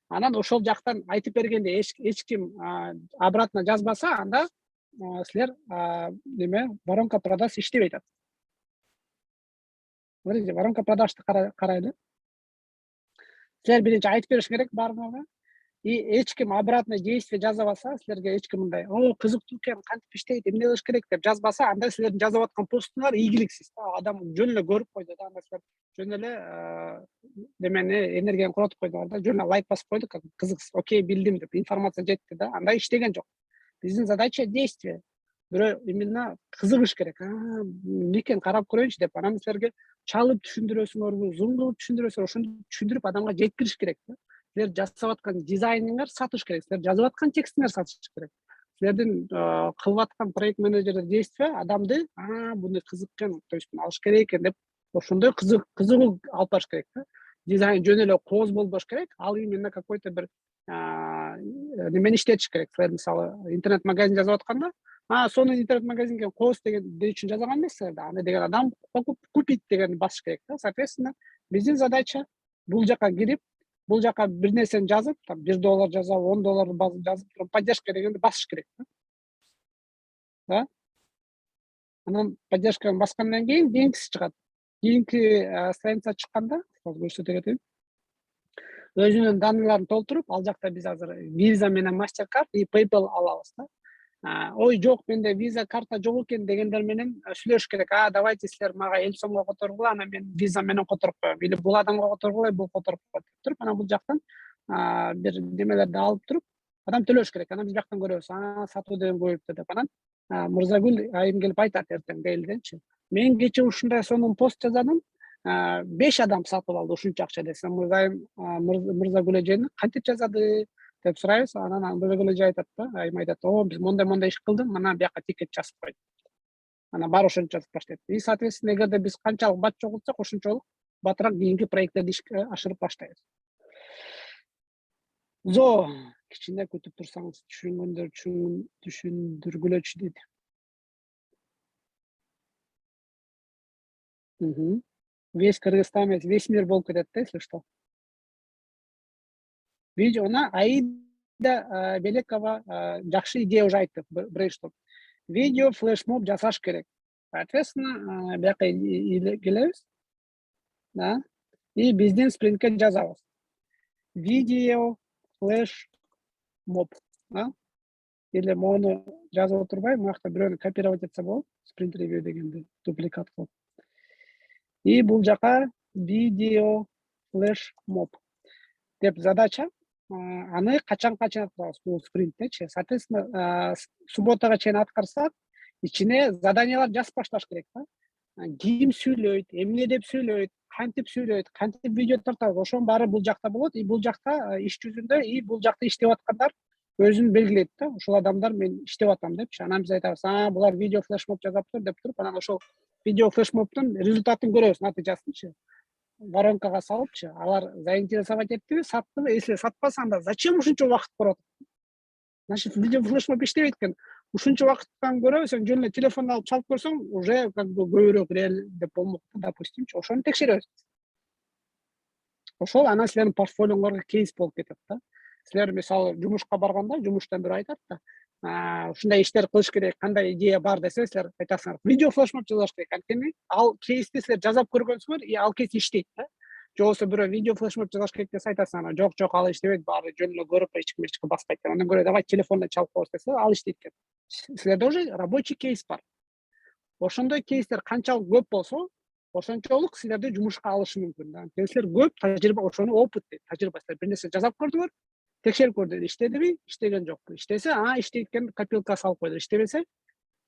Анан ошол жактан айтып бергенде эч ким обратно жазбаса, анда силер воронка продаж иштебей атат. Воронка продажды карайлы. Силер биринчи айтып бериш керек баарыңарга. И эч ким обратный действие жазбаса, силерге эч ким мындай, кызыктуу экен, кантип иштейт, эмне кылыш керек деп жазбаса, анда силердин жазып аткан постуңар ийгиликсиз. Адам жөн эле көрүп койду да, анда силер жөн эле демени энергияны коротуп койдуңар да, жөн эле лайк басып койду, как кызыксыз, окей, билдим деп, информация жетти да, анда иштеген жок. Биздин задача действие. Бирөө именно кызыгыш керек. Мекен карап көрөйүнчү деп, анан силерге чалып түшүндүрөсүңөрбү, зум кылып түшүндүрөсүңөр, ошону түшүндүрүп адамга жеткириш керек да. Силер жасап аткан дизайныңар сатыш керек, силер жазып аткан текстиңер сатыш керек. Силердин кылып аткан проект менеджер действие адамды, буну кызык экен, то есть алыш керек экен деп, ошондой кызыгуу алып барыш керек да. Дизайн жөн эле кооз болбош керек, ал именно какой-то бир немени иштетиш керек. Силер мисалы интернет-магазин жазып атканда, сонун интернет-магазинге кооз деген үчүн жасаган эмессиңер да, аны деген адам купить деген басыш керек да. Соответственно, биздин задача бул жака кирип, бул жака бир нерсени жазып, там $1 жазап, $10 жазып, поддержка дегенди басыш керек да. Анан поддержканы баскандан кийин кийинкиси чыгат. Кийинки страница чыкканда, көрсөтө кетейин. Өзүнүн данныйларын толтуруп, ал жакта биз азыр Visa менен MasterCard и PayPal алабыз да. Ой, жок, менде Visa карта жок экен дегендер менен сүйлөшүш керек. Давайте силер мага Элсомго которгула, анан мен Visa менен которуп коем. Или бул адамга которгула, бул которуп коет деп туруп, анан бул жактан бир немелерди алып туруп, адам төлөш керек. Анан биз жактан көрөбүз, сатуу деген көбөйүптү деп. Анан Мырзагүл айым келип айтат эртең дейлиденчи. Мен кече ушундай сонун пост жазадым. 5 адам сатып алды ушунча акча десем, Мырзагүл эжени кантип жазады деп сурайбыз. Анан Мырзагүл эже айтат да, айым айтат, биз мондай иш кылдым, мына бияка тикет жазып койдум. Анан баары ошентип жазып баштайт. И соответственно, эгерде биз канчалык бат чогултсак, ошончолук батыраак кийинки проекттерди ишке ашырып баштайбыз. Кичине күтүп турсаңыз, түшүнгөндөр түшүндүргүлөчү дейт. Весь Кыргызстан эмес, весь мир болуп кетет да, если что. Видеона Аида Белекова жакшы идея уже айтты, брейншторм. Видео флешмоб жасаш керек. Соответственно, бияка келебиз, да, и биздин спринтке жазабыз. Видео флешмоб, да? Или мону жазып отурбай, мынакта бирөөнү копировать этсе болот, спринт ревью дегенди дупликат кылып. И бул жака видео флешмоб деп задача. Аны качанга чейин аткарабыз, бул спринттечи. Соответственно, субботага чейин аткарсак, ичине заданиялар жазып башташ керек да. Ким сүйлөйт, эмне деп сүйлөйт, кантип видео тартабыз, ошонун баары бул жакта болот. И бул жакта иш жүзүндө, и бул жакта иштеп аткандар өзүн белгилейт да. Ошол адамдар мен иштеп атам депчи. Анан биз айтабыз, булар видео флешмоб жазаптыр деп туруп, анан ошол видео флешмобдун результатын көрөбүз, натыйжасынчы. Воронкага салыпчы, алар заинтересовать эттиби, саттыбы, если сатпасаңдар, зачем ушунча убакыт көрөт? Значит, видео флешмоб иштебейт экен. Ушунча убакыттан көрө, сен жөн эле телефонду алып чалып көрсөң, уже как бы көбүрөөк реал деп болмок, допустимчи, ошону текшеребиз. Ошол анан силердин портфолиоңорго кейс болуп кетет да. Силер мисалы жумушка барганда, жумуштан бирөө айтат да, ушундай иштер кылыш керек, кандай идея бар десе, силер айтасыңар, видео флешмоб жазыш керек. Анткени ал кейсти силер жазап көргөнсүңөр, и ал кейс иштейт да. Же болбосо бирөө видео флешмоб жазыш керек десе, айтасыңар, жок, ал иштебейт, баары жөн эле көрүп, эчким баспайт. Андан көрө давай телефондон чалып коебуз десе, ал иштейт экен. Силерде уже рабочий кейс бар. Ошондой кейстер канчалык көп болсо, ошончолук силерди жумушка алышы мүмкүн да. Силер көп тажрыйба, ошону опыт дейт, тажрыйба. Силер бир нерсе жазап көрдүңөр, текшерип көрдүңөр, иштедиби, иштеген жокпу. Иштесе, иштейт экен, копилка салып койдур. Иштебесе,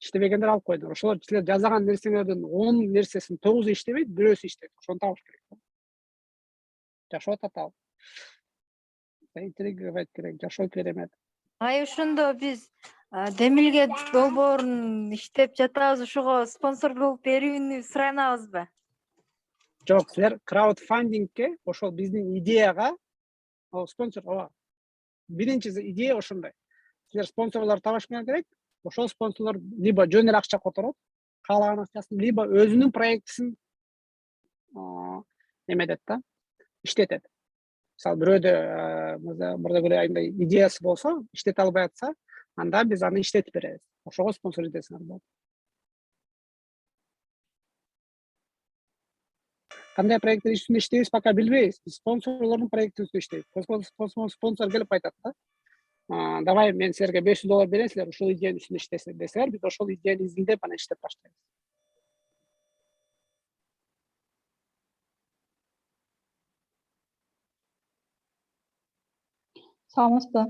иштебегендер алып койдур. Ошолор силер жазган нерсеңердин 10 нерсесин 9 иштебейт, бирөөсү иштейт. Ошону табыш керек. Жашоо татал. Интегрировать керек, жашоо керемет. Ошондо биз Демилге долбоорун иштеп жатабыз, ошого спонсор болуп берүүнү суранабызбы? Жок, силер краудфандингке, ошол биздин идеяга спонсор, биринчи идея ошондой. Силер спонсорлор табышыңар керек. Ошол спонсорлор либо жөн эле акча которот, каалаган акчасын, либо өзүнүн проектисин эметет да, иштетет. Мисалы бирөөдө Мырзагүл айымдай идеясы болсо, иштете албай атса, анда биз аны иштетип беребиз. Ошого спонсор издесеңер болот. Кандай проекттер үстүндө иштейбиз, пока билбейбиз. Биз спонсорлордун проекти үстүндө иштейбиз. Спонсор келип айтат да, давай мен силерге $500 берем, силер ушул идеянын үстүндө иштесеңер десеңер, биз ошол идеяны изилдеп анан иштеп баштайбыз. Саламатсызбы?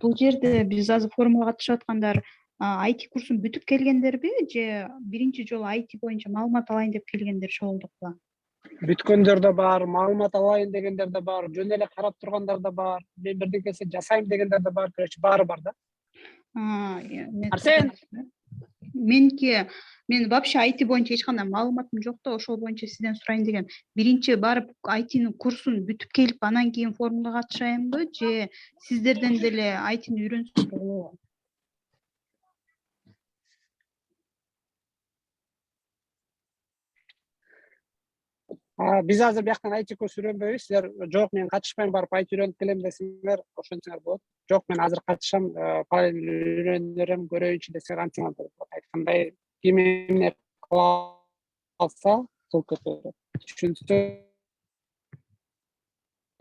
Бул жерде биз азыр форумга катышып аткандар IT курсун бүтүп келгендерби же биринчи жолу IT боюнча маалымат алайын деп келгендер чогулдукпу? Бүткөндөр да бар, маалымат алайын дегендер да бар, жөн эле карап тургандар да бар, мен бирдекесе жасайм дегендер да бар, короче, баары бар да. Арсен, мен вообще IT боюнча эч кандай маалыматым жок да, ошол боюнча сизден сурайын деген. Биринчи барып ITнин курсун бүтүп келип, анан кийин форумга катышайынбы же сиздерден деле ITни үйрөнсөм болобу? Биз азыр бияктан IT курс үйрөнбөйбүз. Силер жок, мен катышпайм, барып IT үйрөнүп келем десеңер, ошентсеңер болот. Жок, мен азыр катышам, параллель үйрөнөрөм, көрөйүнчү десеңер, антсаңар болот. Айткандай, ким эмне кыла алса, сол көтөрөт. Түшүндү,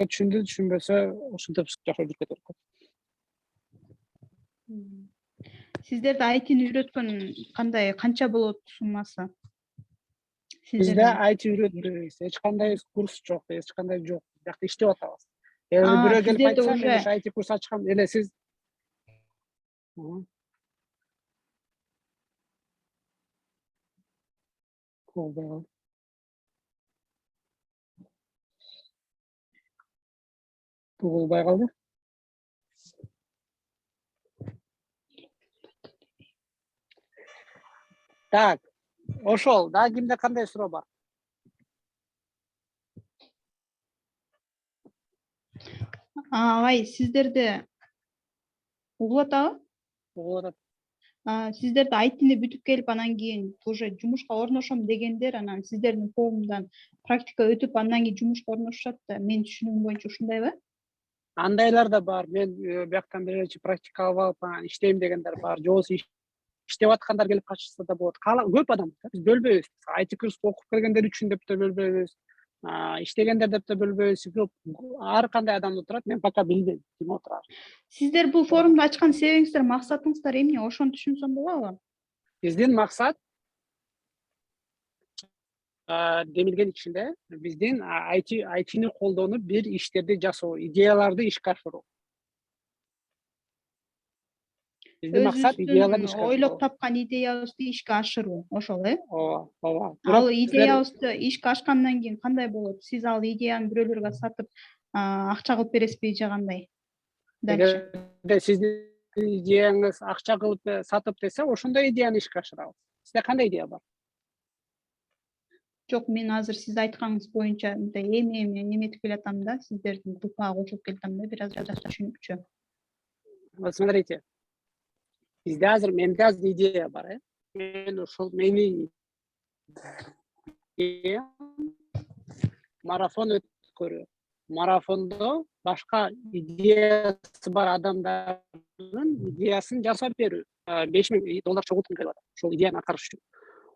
түшүнбөсө, ошентип жашоо жүрүп кетет. Сиздерде ITни үйрөткөн канча болот суммасы? Бизде IT үйрөтпөйбүз, эч кандай курс жок, эч кандай жок. Биякта иштеп атабыз. Эгер бирөө келип айтса, мен IT курс ачкам, эле сиз болбой калды. Бул болбой калды. Так, ошол дагы кимде кандай суроо бар? Агай, сиздерде угулуп атабы? Угулуп атат. Сиздерде айтини бүтүп келип анан кийин уже жумушка орношом дегендер анан сиздердин форумдан практика өтүп андан кийин жумушка орношушат да. Менин түшүнүгүм боюнча ушундайбы? Андайлар да бар. Мен бияктан биринчи практика алып алып иштейм дегендер бар. Же болбосо иштеп аткандар келип катышса да болот. Көп адам биз бөлбөйбүз. IT курсу окуп келгендер үчүн деп да бөлбөйбүз. Иштегендер деп да бөлбөйбүз. Ар кандай адам турат. Мен пока билбейм ким отурат. Сиздер бул форумду ачкан себебиңиздер, максатыңыздар эмне? Ошону түшүнсөм болобу? Биздин максат демилген ичинде биздин ITни колдонуп бир иштерди жасоо, идеяларды ишке ашыруу. Биздин максат идеяларды ишке Ойлоп ашыруу. тапкан идеябызды ишке ашыруу, ошол э? Ооба. Ал идеябызды ишке ашкандан кийин кандай болот? Сиз ал идеяны бирөөлөргө сатып, акча кылып бересизби же кандай? Дальше. Эгерде сиздин идеяңыз акча кылып сатып десе, ошондой идеяны ишке ашырабыз. Сизде кандай идея бар? Жок, мен азыр сиз айтканыңыз боюнча мындай эметип келатам да, сиздердин группага кошулуп келатам да, бир аз түшүнүкчү. Вот смотрите, бизде азыр менде азыр идея бар, э? Мен ошол менин марафон өткөрүү. Марафондо башка идеясы бар адамдардын идеясын жасап берүү. $5000 чогулткум келип атат. Ошол идеяны аткарыш үчүн.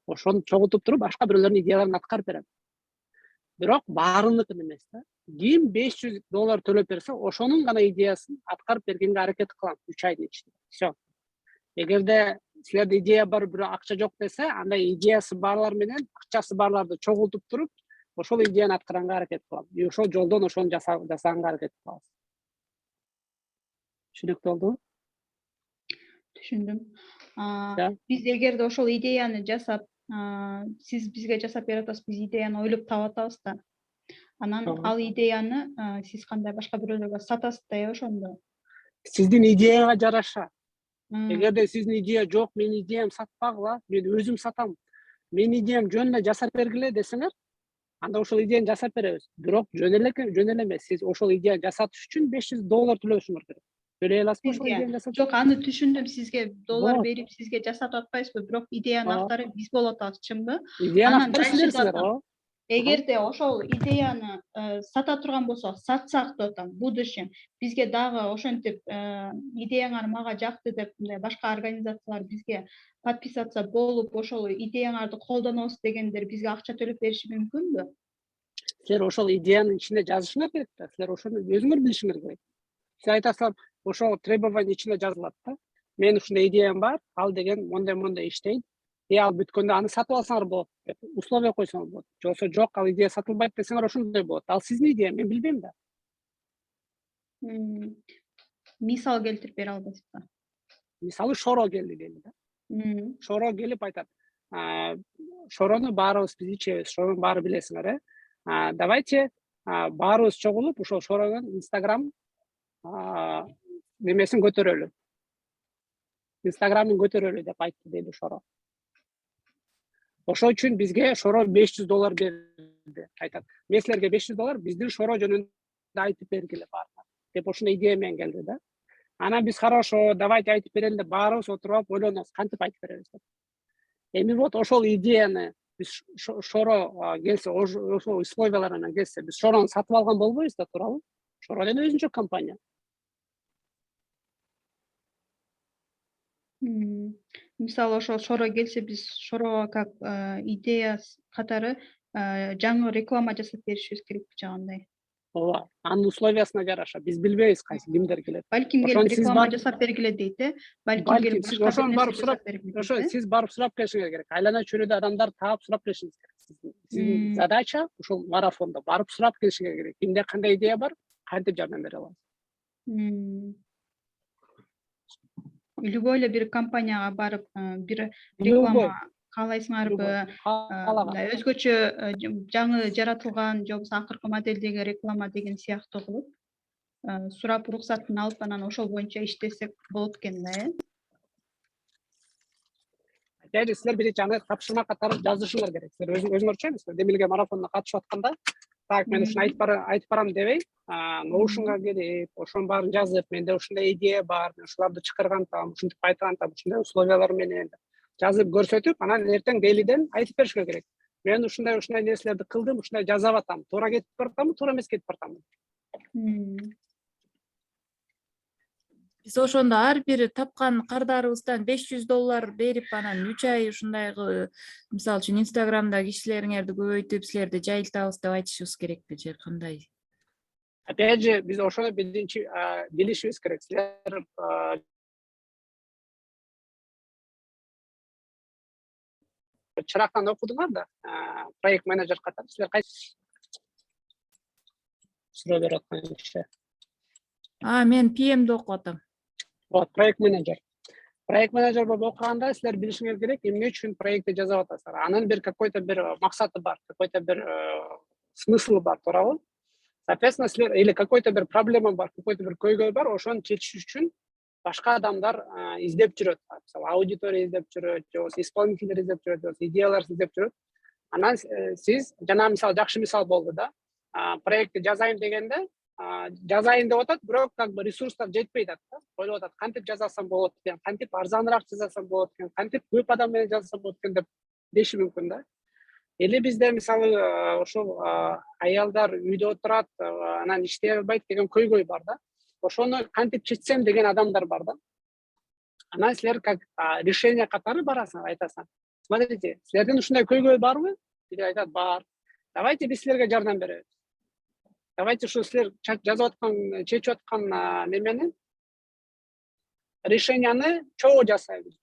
Ошону чогултуп туруп, башка бирөөлөрдүн идеяларын аткарып берем. Бирок баарыныкын эмес да. Ким $500 төлөп берсе, ошонун гана идеясын аткарып бергенге аракет кылам 3 айдын ичинде. Всё. Эгерде силерде идея бар, бирок акча жок десе, андай идеясы барлар менен акчасы барларды чогултуп туруп, ошол идеяны аткаранга аракет кылам. И ошол жолдон ошону жасаганга аракет кылабыз. Түшүнүктүү болдубу? Түшүндүм. Да. Биз эгерде ошол идеяны жасап, сиз бизге жасап берип атасыз, биз идеяны ойлоп таап атабыз да. Анан ал идеяны сиз кандай башка бирөөлөргө сатасыз да, ошондо. Сиздин идеяга жараша. Эгерде сиздин идея жок, менин идеям сатпагыла, мен өзүм сатам. Менин идеям жөн эле жасап бергиле десеңер, анда ошол идеяны жасап беребиз. Бирок жөн эле эмес. Сиз ошол идеяны жасатыш үчүн $500 төлөшүңөр керек. Төлөй аласызбы ошол идеяны жасап? Жок, аны түшүндүм. Сизге доллар берип, сизге жасатып атпайбызбы, бирок идеянын автору биз болуп атабыз, чынбы? Идеянын автору силерсиңер. Эгерде ошол идеяны сата турган болсок, сатсак деп атам, в будущем бизге дагы ошентип идеяңар мага жакты деп мындай башка организациялар бизге подписаться болуп, ошол идеяңарды колдонобуз дегендер бизге акча төлөп бериши мүмкүнбү? Силер ошол идеянын ичинде жазышыңар керек да. Силер ошону өзүңөр билишиңер керек. Сиз айтасыздар, ошол требование ичинде жазылат да. Мен ушундай идеям бар, ал деген мондай иштейт. Ал бүткөндө аны сатып алсаңар болот деп условия койсоңор болот. Же болбосо жок, ал идея сатылбайт десеңер ошондой болот. Ал сиздин идея, мен билбейм да. Мисал келтирип бере албайсызбы? Мисалы Шоро келди дейли да. Шоро келип айтат. Шорону баарыбыз биз ичебиз, Шорону баары билесиңер, э? Давайте баарыбыз чогулуп ошол Шоронун Instagram немесин көтөрөлү. Instagram'ын көтөрөлү деп айтты дейли Шоро. Ошол үчүн бизге Шоро $500 берди. Айтат. Мен силерге $500 биздин Шоро жөнүндө айтып бергиле баарына. Деп ошондой идея менен келди да. Анан биз хорошо, давайте айтып берели деп баарыбыз отуруп алып ойлонобуз, кантип айтып беребиз деп. Эми вот ошол идеяны биз Шоро келсе, ошол условиялар менен келсе, биз Шорону сатып алган болбойбуз да, туурабы? Шоро деле өзүнчө компания. Мисалы ошол Шоро келсе, биз Шорого как идея катары жаңы реклама жасап беришибиз керекпи же кандай? Ооба, анын условиясына жараша. Биз билбейбиз кайсы кимдер келет. Балким келип реклама жасап бергиле дейт, э? Балким келип башка бир нерсе жасап бергиле дейт. Ошо сиз барып сурап келишиңер керек. Айлана чөйрөдө адамдар таап сурап келишиңиз керек. Сиздин задача ушул марафондо барып сурап келишиңер керек. Кимде кандай идея бар, кантип жардам бере алабыз. Любой эле бир компанияга барып, бир реклама каалайсыңарбы мындай өзгөчө жаңы жаратылган же болбосо акыркы модельдеги реклама деген сыяктуу кылып сурап уруксатын алып анан ошол боюнча иштесек болот экен да, Және силер биринчи аны тапшырма катары жазышыңар керек. Силер өзүңөрчө демилге марафонуна катышып атканда, так мен ушуну айтып барам дебей, ноушунга келип, ошонун баарын жазып, менде ушундай идея бар, мен ушуларды чакыргантам, ушинтип айткантам, ушундай условиялар менен жазып көрсөтүп, анан эртең дейлиден айтып беришиңер керек. Мен ушундай нерселерди кылдым, ушундай жасап атам. Туура кетип баратамбы, туура эмес кетип баратамбы? Биз ошондо ар бир тапкан кардарыбыздан $500 берип, анан 3 ай ушундай мисалы үчүн Инстаграмда кишилериңерди көбөйтүп, силерди жайылтабыз деп айтышыбыз керекпи же кандай? Опять же, биз ошону биринчи билишибиз керек. Силер чырактан окудуңар да, проект менеджер катары. Силер кайсы суроо берип аткан киши? Мен PM'ди окуп атам. Вот, проект менеджер. Проект менеджер болуп окуганда силер билишиңер керек, эмне үчүн проектти жасап атасыздар. Анын бир какой-то бир максаты бар, какой-то бир смыслы бар, туурабы? Соответственно, силер или какой-то бир проблема бар, какой-то бир көйгөй бар, ошону чечиш үчүн башка адамдар издеп жүрөт. Мисалы, аудитория издеп жүрөт, же болбосо исполнительдер издеп жүрөт, же болбосо идеялар издеп жүрөт. Анан сиз жана мисалы жакшы мисал болду да. Проектти жазайын дегенде, жазайын деп атат, бирок как бы ресурстар жетпей атат да. Ойлоп атат, кантип жасасам болот экен, кантип арзаныраак жасасам болот экен, кантип көп адам менен жасасам болот экен деп деши мүмкүн да. Или бизде мисалы ошол аялдар үйдө отурат, анан иштей албайт деген көйгөй бар да. Ошону кантип чечсем деген адамдар бар да. Анан силер как решение катары барасың, айтасың. Смотрите, силердин ушундай көйгөй барбы? Силер айтат, бар. Давайте биз силерге жардам беребиз. Давайте ушу силер жазып аткан, чечип аткан немени решенияны чогуу жасайбыз,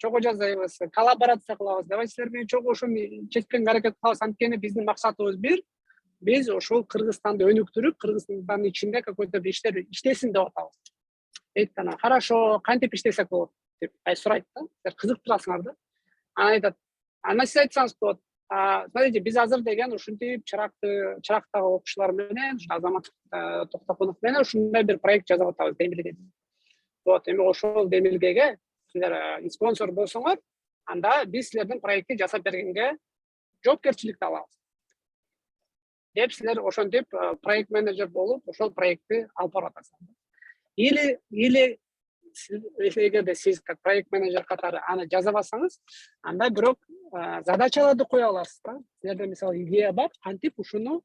коллаборация кылабыз. Давайте силер менен чогуу ушуну чечкенге аракет кылабыз. Анткени биздин максатыбыз бир. Биз ошол Кыргызстанды өнүктүрүп, Кыргызстандын ичинде какой-то бир иштер иштесин деп атабыз. Дейт анан, хорошо, кантип иштесек болот деп сурайт да. Силер кызыктырасыңар да. Анан айтат, анан сиз айтсаңыз болот. Смотрите, биз азыр деген ушинтип чырактагы окуучулар менен, Азамат Токтокунов менен ушундай бир проект жасап атабыз Демилге. Вот, эми ошол Демилгеге силер спонсор болсоңор, анда биз силердин проектти жасап бергенге жоопкерчиликти алабыз. Деп силер ошентип проект менеджер болуп, ошол проектти алып барып атасыңар. Или эгерде сиз как проект менеджер катары аны жазабасаңыз, анда бирок задачаларды кое аласыз да. Силерде мисалы идея бар, кантип ушуну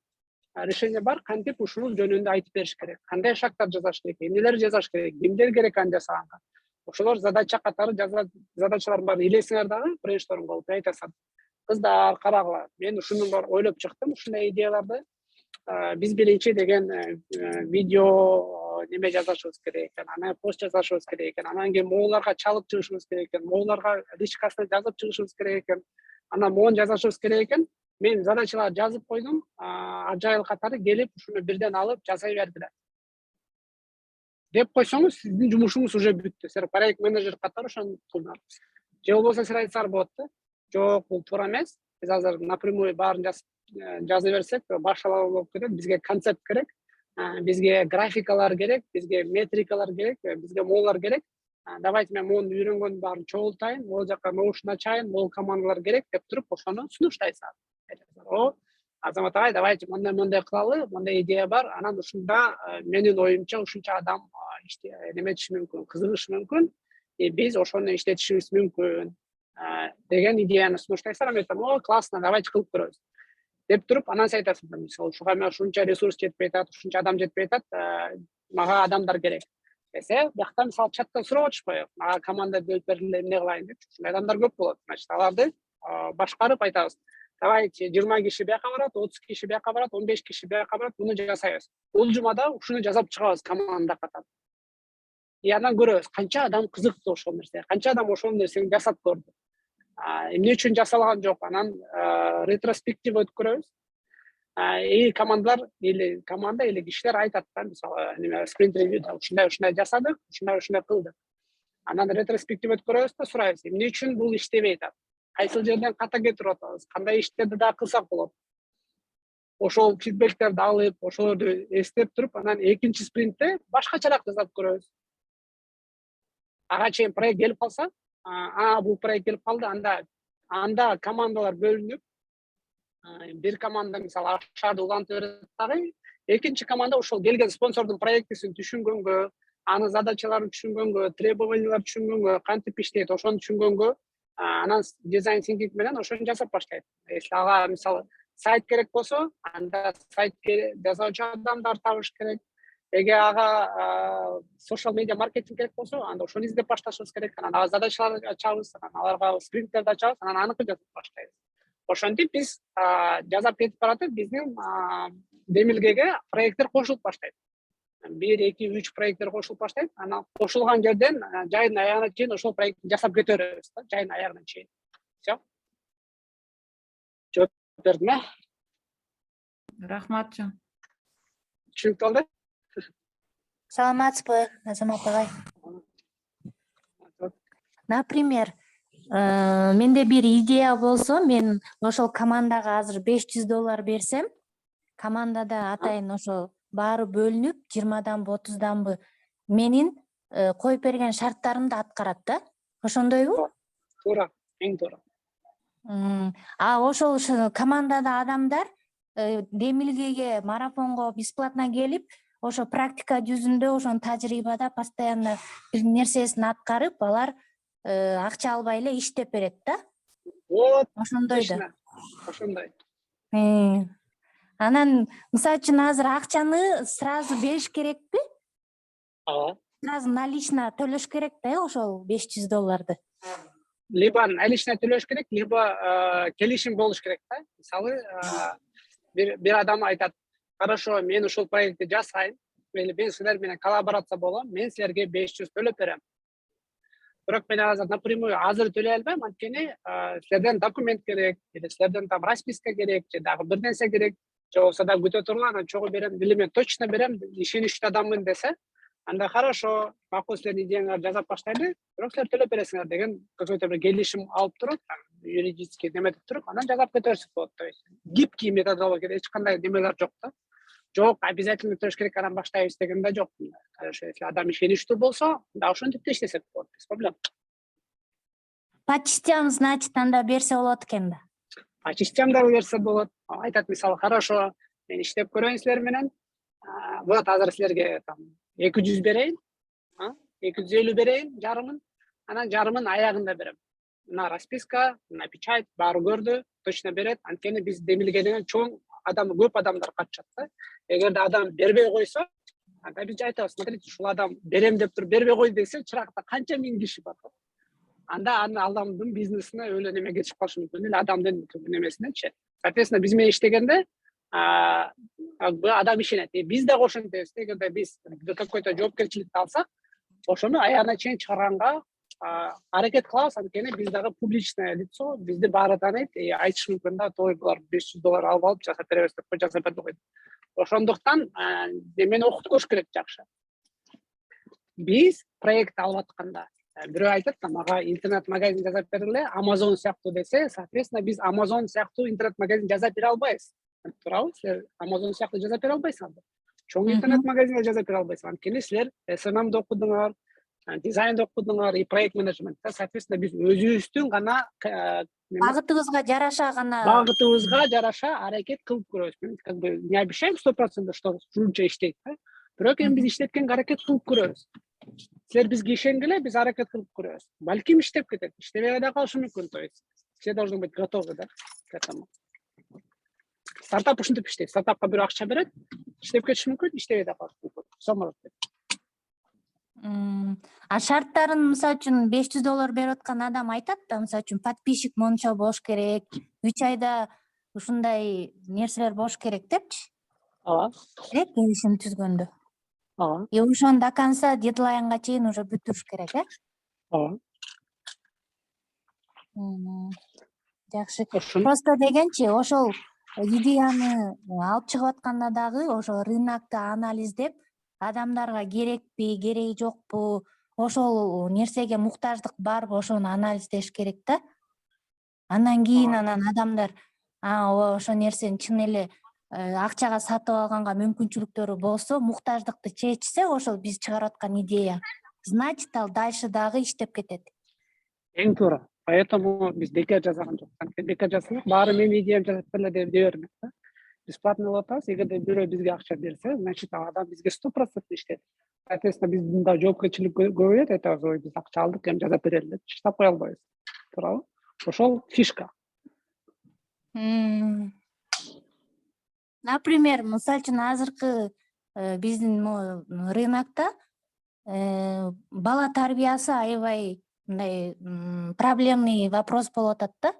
решение бар, кантип ушунун жөнүндө айтып бериш керек. Кандай шарттар жасаш керек, эмнелер жасаш керек, кимдер керек аны жасаганга. Ошолор задача катары задачалар бар. Илесиңер дагы брейншторм болуп айтасың. Кыздар, карагыла, мен ушуну бар ойлоп чыктым, ушундай идеяларды. Биз биринчи деген видео неме жазышыбыз керек экен, анан пост жазышыбыз керек экен, анан кийин моуларга чалып чыгышыбыз керек экен, моуларга личкасына жазып чыгышыбыз керек экен, анан моуну жазышыбыз керек экен. Мен задачаларды жазып койдум, ажайыл катары келип ушуну бирден алып жасай бердилер. Деп койсоңуз, сиздин жумушуңуз уже бүттү. Силер проект менеджер катары ошону кылдыңар. Же болбосо силер айтсаңар болот да. Жок, бул туура эмес. Биз азыр напрямую баарын жазып берсек, башкалар болуп кетет. Бизге концепт керек, бизге графикалар керек, бизге метрикалар керек, бизге моулар керек. Давайте мен моуну үйрөнгөндүн баарын чогултайын, могул жака ноушун ачайын, могул командалар керек деп туруп ошону сунуштайсыңар. О, Азамат агай, давайте мындай кылалы, мындай идея бар. Анан ушунда менин оюмча ушунча адам неметиши мүмкүн, кызыгышы мүмкүн. Биз ошону иштетишибиз мүмкүн деген идеяны сунуштайсыңар. Мен айтам, о, классно, давайте кылып көрөбүз. Деп туруп, анан сиз айтасыңар, мисалы, ушуга мен ушунча ресурс жетпей атат, ушунча адам жетпей атат, мага адамдар керек. Десе, бияқта мисалы чаттан сурап атышпайбы, мага команда бөлүп бергиле, эмне кылайын деп. Ушундай адамдар көп болот. Значит, аларды башкарып айтабыз. Давайте 20 киши бияка барат, 30 киши бияка барат, 15 киши бияка барат, буну жасайбыз. Бул жумада ушуну жасап чыгабыз команда катары. Анан көрөбүз, канча адам кызыктуу ошол нерсеге, канча адам ошол нерсени жасап көрдү. Эмне үчүн жасалган жок, анан ретроспектив өткөрөбүз. Команда или кишилер айтат да, мисалы, спринт ревьюда ушундай жасадык, ушундай кылдык. Анан ретроспектив өткөрөбүз да сурайбыз, эмне үчүн бул иштебей атат. кайсыл жерден ката кетирип атабыз, кандай иштерди да кылсак болот. Ошол фидбектерди алып, ошолорду эстеп туруп, анан экинчи спринтте башкачараак жасап көрөбүз. Ага чейин проект келип калса, бул проект келип калды, анда командалар бөлүнүп, бир команда мисалы ашарды улантып берет дагы, экинчи команда ошол келген спонсордун проектисин түшүнгөнгө, анын задачаларын түшүнгөнгө, требованияларды түшүнгөнгө, кантип иштейт, ошону түшүнгөнгө, анан дизайн тинкинг менен ошону жасап баштайт. Если ага мисалы сайт керек болсо, анда сайт жасаучу адамдар табыш керек. Эгер ага social media маркетинг керек болсо, анда ошону издеп башташыбыз керек. Анан ага задачаларды ачабыз, анан аларга спринттерди ачабыз, анан аныкын жасап баштайбыз. Ошентип биз жасап кетип баратып, биздин демилгеге проекттер кошулуп баштайт. 1, 2, 3 проекттер кошулуп баштайт. Анан кошулган жерден жайдын аягына чейин ошол проектти жасап кете беребиз да, жайдын аягына чейин. Всё. Жооп бердим, Рахмат жон. Түшүнүктүү болду? Саламатсызбы, Азамат агай. Например, менде бир идея болсо, мен ошол командага азыр $500 берсем, командада атайын ошол баары бөлүнүп, 20данбы, 30данбы менин коюп берген шарттарымды аткарат да. Ошондойбу? Туура, эң туура. Ошол командада адамдар демилгеге, марафонго бесплатно келип, ошо практика жүзүндө, ошонун тажрыйбада постоянно бир нерсесин аткарып, алар акча албай эле иштеп берет да. Вот, Ошондой да. ошондой. Анан, мисалы үчүн азыр акчаны сразу бериш керекпи? Сразу налично төлөш керек да, ошол $500. Либо налично төлөш керек, либо келишим болуш керек да. Мисалы, бир адам айтат, хорошо, мен ушул проектти жасайм, или мен силер менен коллаборация болом, мен силерге 500 төлөп берем. Бирок мен азыр напрямую төлөй албайм, анткени силерден документ керек, или силерден там расписка керек, же дагы бир нерсе керек, же болбосо да күтө туруңар, анан чогуу берем, или мен точно берем, ишеничтүү адаммын десе, анда хорошо, макул, силердин идеяңарды жасап баштайлы, бирок силер төлөп бересиңер деген какой-то бир келишим алып туруп, юридический неметип туруп, анан жасап кете берсек болот. То есть гибкий методология, эч кандай немелер жок да. Жок, обязательно төлөш керек, анан баштайбыз деген да жок. Хорошо, если адам ишеничтүү болсо, да ошентип да иштесек болот, без проблем. По частям, значит, анда берсе болот экен да. По частям да берсе болот. Айтат мисалы, хорошо, мен иштеп көрөйүн силер менен. Вот азыр силерге там 200 берейин, 250 берейин жарымын, анан жарымын аягында берем. Мына расписка, мына печать, баары көрдү, точно берет. Анткени биз демилгеден чоң көп адамдар катышат да. Эгерде адам бербей койсо, анда биз айтабыз, смотрите, ушул адам берем деп туруп бербей кой десе, чыракта канча миң киши бар. Анда адамдын бизнесине өлө неме кетип калышы мүмкүн, эле адамдын немесинечи. Соответственно, биз менен иштегенде адам ишенет. Биз да ошентебиз, эгерде биз какой-то жоопкерчиликти алсак, ошону аягына чейин чыгарганга аракет кылабыз, анткени биз дагы публичное лицо, бизди баары тааныйт, айтыш мүмкүн да, той булар $500 алып алып жасап беребиз деп жасап берди койду. Ошондуктан мени окутуп көрүш керек жакшы. Биз проект алып атканда, бирөө айтат, мага интернет-магазин жасап бергиле, Amazon сыяктуу десе, соответственно, биз Amazon сыяктуу интернет-магазин жасап бере албайбыз. Туурабы? Силер Amazon сыяктуу жасап бере албайсыңар. Чоң интернет-магазин жасап бере албайсыңар. Анткени силер SMM'ди окудуңар, дизайнды окудуңар, и проект менеджмент. Соответственно, биз өзүбүздүн гана Багытыбызга жараша гана аракет кылып көрөбүз. Как бы не обещаем 100%, что лучше иштейт, бирок эми биз иштеткенге аракет кылып көрөбүз. Силер бизге ишенгиле, биз аракет кылып көрөбүз. Балким иштеп кетет, иштебей да калышы мүмкүн. То есть все должны быть готовы, да, к этому. Стартап ушинтип иштейт. Стартапка бирөө акча берет, иштеп кетиши мүмкүн, иштебей да калышы мүмкүн. Все может быть. Шарттарын, мисалы үчүн, $500 берип аткан адам айтат да, мисалы үчүн подписчик монча болуш керек, 3 айда ушундай нерселер болуш керек депчи. Келишим түзгөндө. И ошону до конца дедлайнга чейин уже бүтүрүш керек, Жакшы. Просто дегенчи, ошол идеяны алып чыгып атканда дагы ошо рынокто анализдеп, адамдарга керекпи, кереги жокпу, ошол нерсеге муктаждык барбы, ошону анализдеш керек да. Анан кийин адамдар ошо нерсени чын эле акчага сатып алганга мүмкүнчүлүктөрү болсо, муктаждыкты чечсе, ошол биз чыгарып аткан идея, значит ал дальше дагы иштеп кетет. Эң туура. Поэтому биз бекер жасаган жок. Анткени бекер жасасак, баары менин идеям жасап берле деп бермек да. Бесплатно кылып атабыз. Эгерде бирөө бизге акча берсе, значит ал адам бизге 100% иштейт. Соответственно, биз мында жоопкерчилик көбөйөт, айтабыз, ой, биз акча алдык, эми жасап берели деп таштап кое албайбыз. Туурабы? Ошол фишка. Например, мисалы үчүн азыркы биздин рынокто бала тарбиясы аябай мындай проблемный вопрос болуп атат да.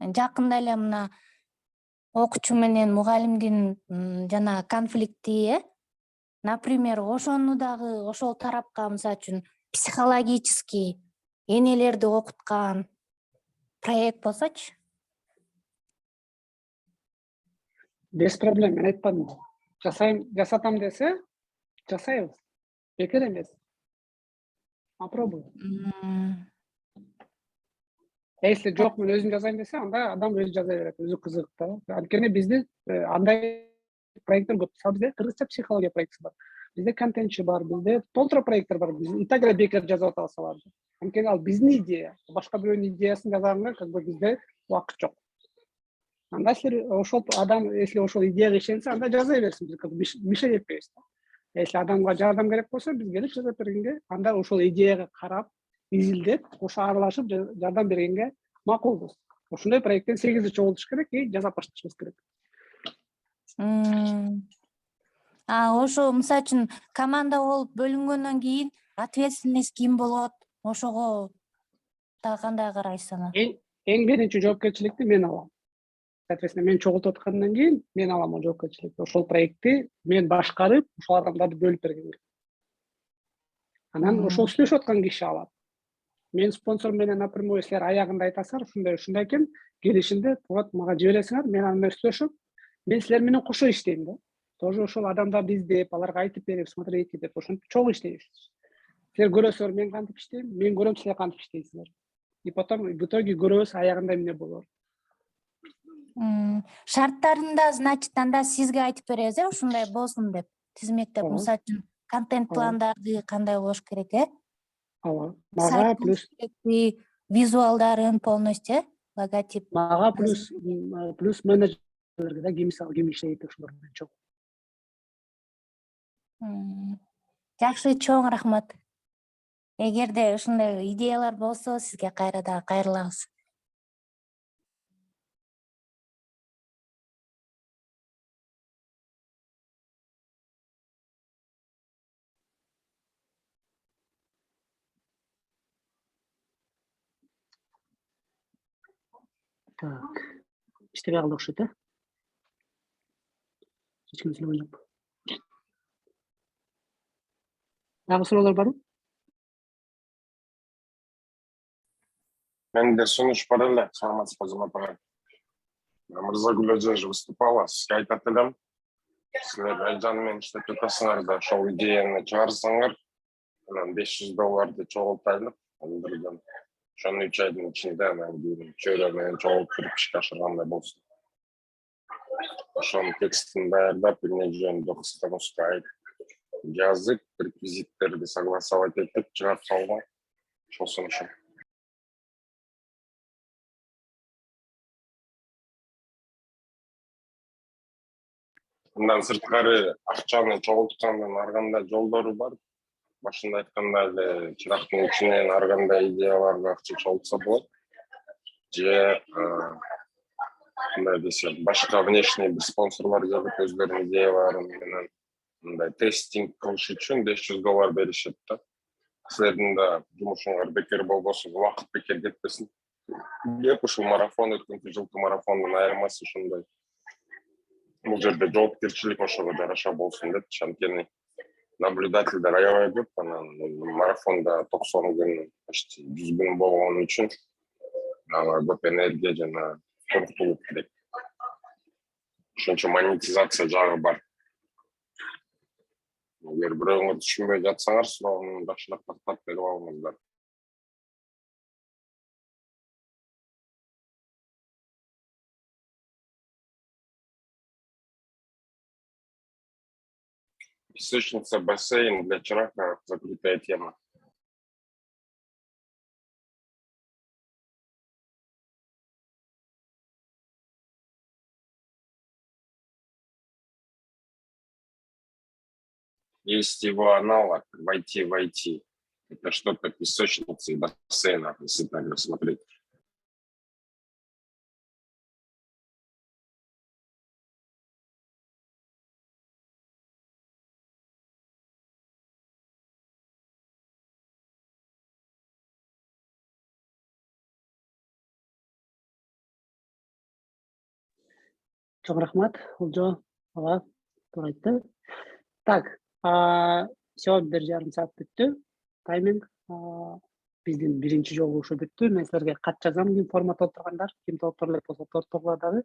Жакында эле мына окуучу менен мугалимдин жана конфликти, например, ошону дагы ошол тарапка мисалы үчүн психологический энелерди окуткан проект болсочу. Без проблем, мен айтпадым. Жасатам десе, жасайбыз. Бекер эмес. Попробуй. Если жок, мен өзүм жасайм десе, анда адам өзү жаза берет, өзү кызыгып да. Анткени бизде андай проекттер көп. Мисалы бизде кыргызча психология проектиси бар. Бизде контентчи бар, бизде толтура проекттер бар. Биз и так эле бекер жазып атабыз аларды. Анткени ал биздин идея. Башка бирөөнүн идеясын жазганга как бы бизде убакыт жок. Анда силер ошол адам, если ошол идеяга ишенсе, анда жаза берсин, биз мешать этпейбиз. Если адамга жардам керек болсо, биз келип жазап бергенге, анда ошол идеяга карап, изилдеп, ошо аралашып жардам бергенге макулбуз. Ошондой проекттен 8 чогултуш керек и жасап башташыбыз керек. Ошо мисалы үчүн команда болуп бөлүнгөндөн кийин ответственность ким болот? Ошого да кандай карайсыз ана? Эң биринчи жоопкерчиликти мен алам. Соответственно, мен чогултуп аткандан кийин мен алам ол жоопкерчиликти. Ошол проектти мен башкарып, ошол адамдарды бөлүп бергенге. Анан ошол сүйлөшүп аткан киши алат. Мен спонсор менен напрямую силер аягында айтасыңар, ушундай экен, келишинде, вот мага жибересиңер, мен аны менен сүйлөшүп, мен силер менен кошо иштейм да. Тоже ошол адамдарды издеп, аларга айтып берип, смотрите деп, ошентип чогуу иштейбиз. Силер көрөсүңөр мен кантип иштейм, мен көрөм силер кантип иштейсиңер. И потом в итоге көрөбүз аягында эмне болор. Шарттарында, значит, анда сизге айтып беребиз, ушундай болсун деп, тизмектеп, мисалы үчүн контент пландарды кандай болуш керек, Ооба. Мага плюс визуалдарын полностью, логотип. Мага плюс менеджерлерге да ким иштейт ошолор менен чогуу. Жакшы, чоң рахмат. Эгерде ушундай идеялар болсо, сизге кайра да кайрылабыз. Так. İşte kaldı okşayt, ha? Hiç kimse oynayıp. Daha sorular var mı? Менде сунуш бар эле, саламатсызбы Азамат ага. Мырзагүл эже выступала, сизге айтат элем. Силер Айжан менен иштеп жатасыңар да, ошол идеяны чыгарсаңар, анан $500 чогултайлык, андырдан. Ошону 3 айдын ичинде анан кийин чөйрө менен чогултуруп ишке ашыргандай болсун. Ошонун текстин даярдап, эмне жөнүндө кыска жазып, реквизиттерди согласовать этип чыгарып салган. Ошол сунушум. Мындан сырткары акчаны чогулткандын ар кандай жолдору бар. Башында айткандай эле чырактын ичинен ар кандай идеяларга акча чогултса болот. Же мындай десем, башка внешний бир спонсорлор келип өздөрүнүн идеяларын менен мындай тестинг кылыш үчүн $500 беришет да. Силердин да жумушуңар бекер болбосун, убакыт бекер кетпесин. Деп ушул марафон өткөнкү жылкы марафондун айырмасы ушундай. Бул жерде жоопкерчилик ошого жараша болсун деп, анткени наблюдательдер аябай көп, анан марафонда 90 күн, почти 100 күн болгон үчүн ага көп энергия жана туруктуулук керек. Ошончо монетизация жагы бар. Эгер бирөөңөр түшүнбөй жатсаңар, суроону жакшыраак тактап берип алыңыздар. Песочница, бассейн для Чирака — закрытая тема. Есть его аналог «Войти, войти». Это что-то песочницы и бассейна, если так рассмотреть. Çok rahmat. Olcu. Ага, doğru айтты. Так, все, bir жарым саат бүттү. Тайминг биздин биринчи жолу ушу бүттү. Мен силерге кат жазам, ким формат отургандар, ким толтура элек болсо толтурула дагы.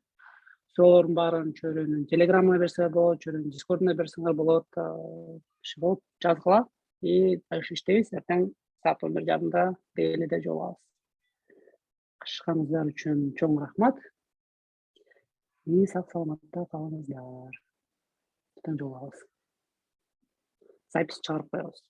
Суроолордун баарын чөйрөнүн телеграмына берсе болот, чөйрөнүн дискордуна берсеңер болот. Иши болуп жазгыла. И дальше иштейбиз. Эртең саат 11:30 Делиде жолугабыз. Катышканыңыздар үчүн чоң рахмат. И сак саламатта калыңыздар. Эртең жолугабыз. Запись чыгарып коебуз.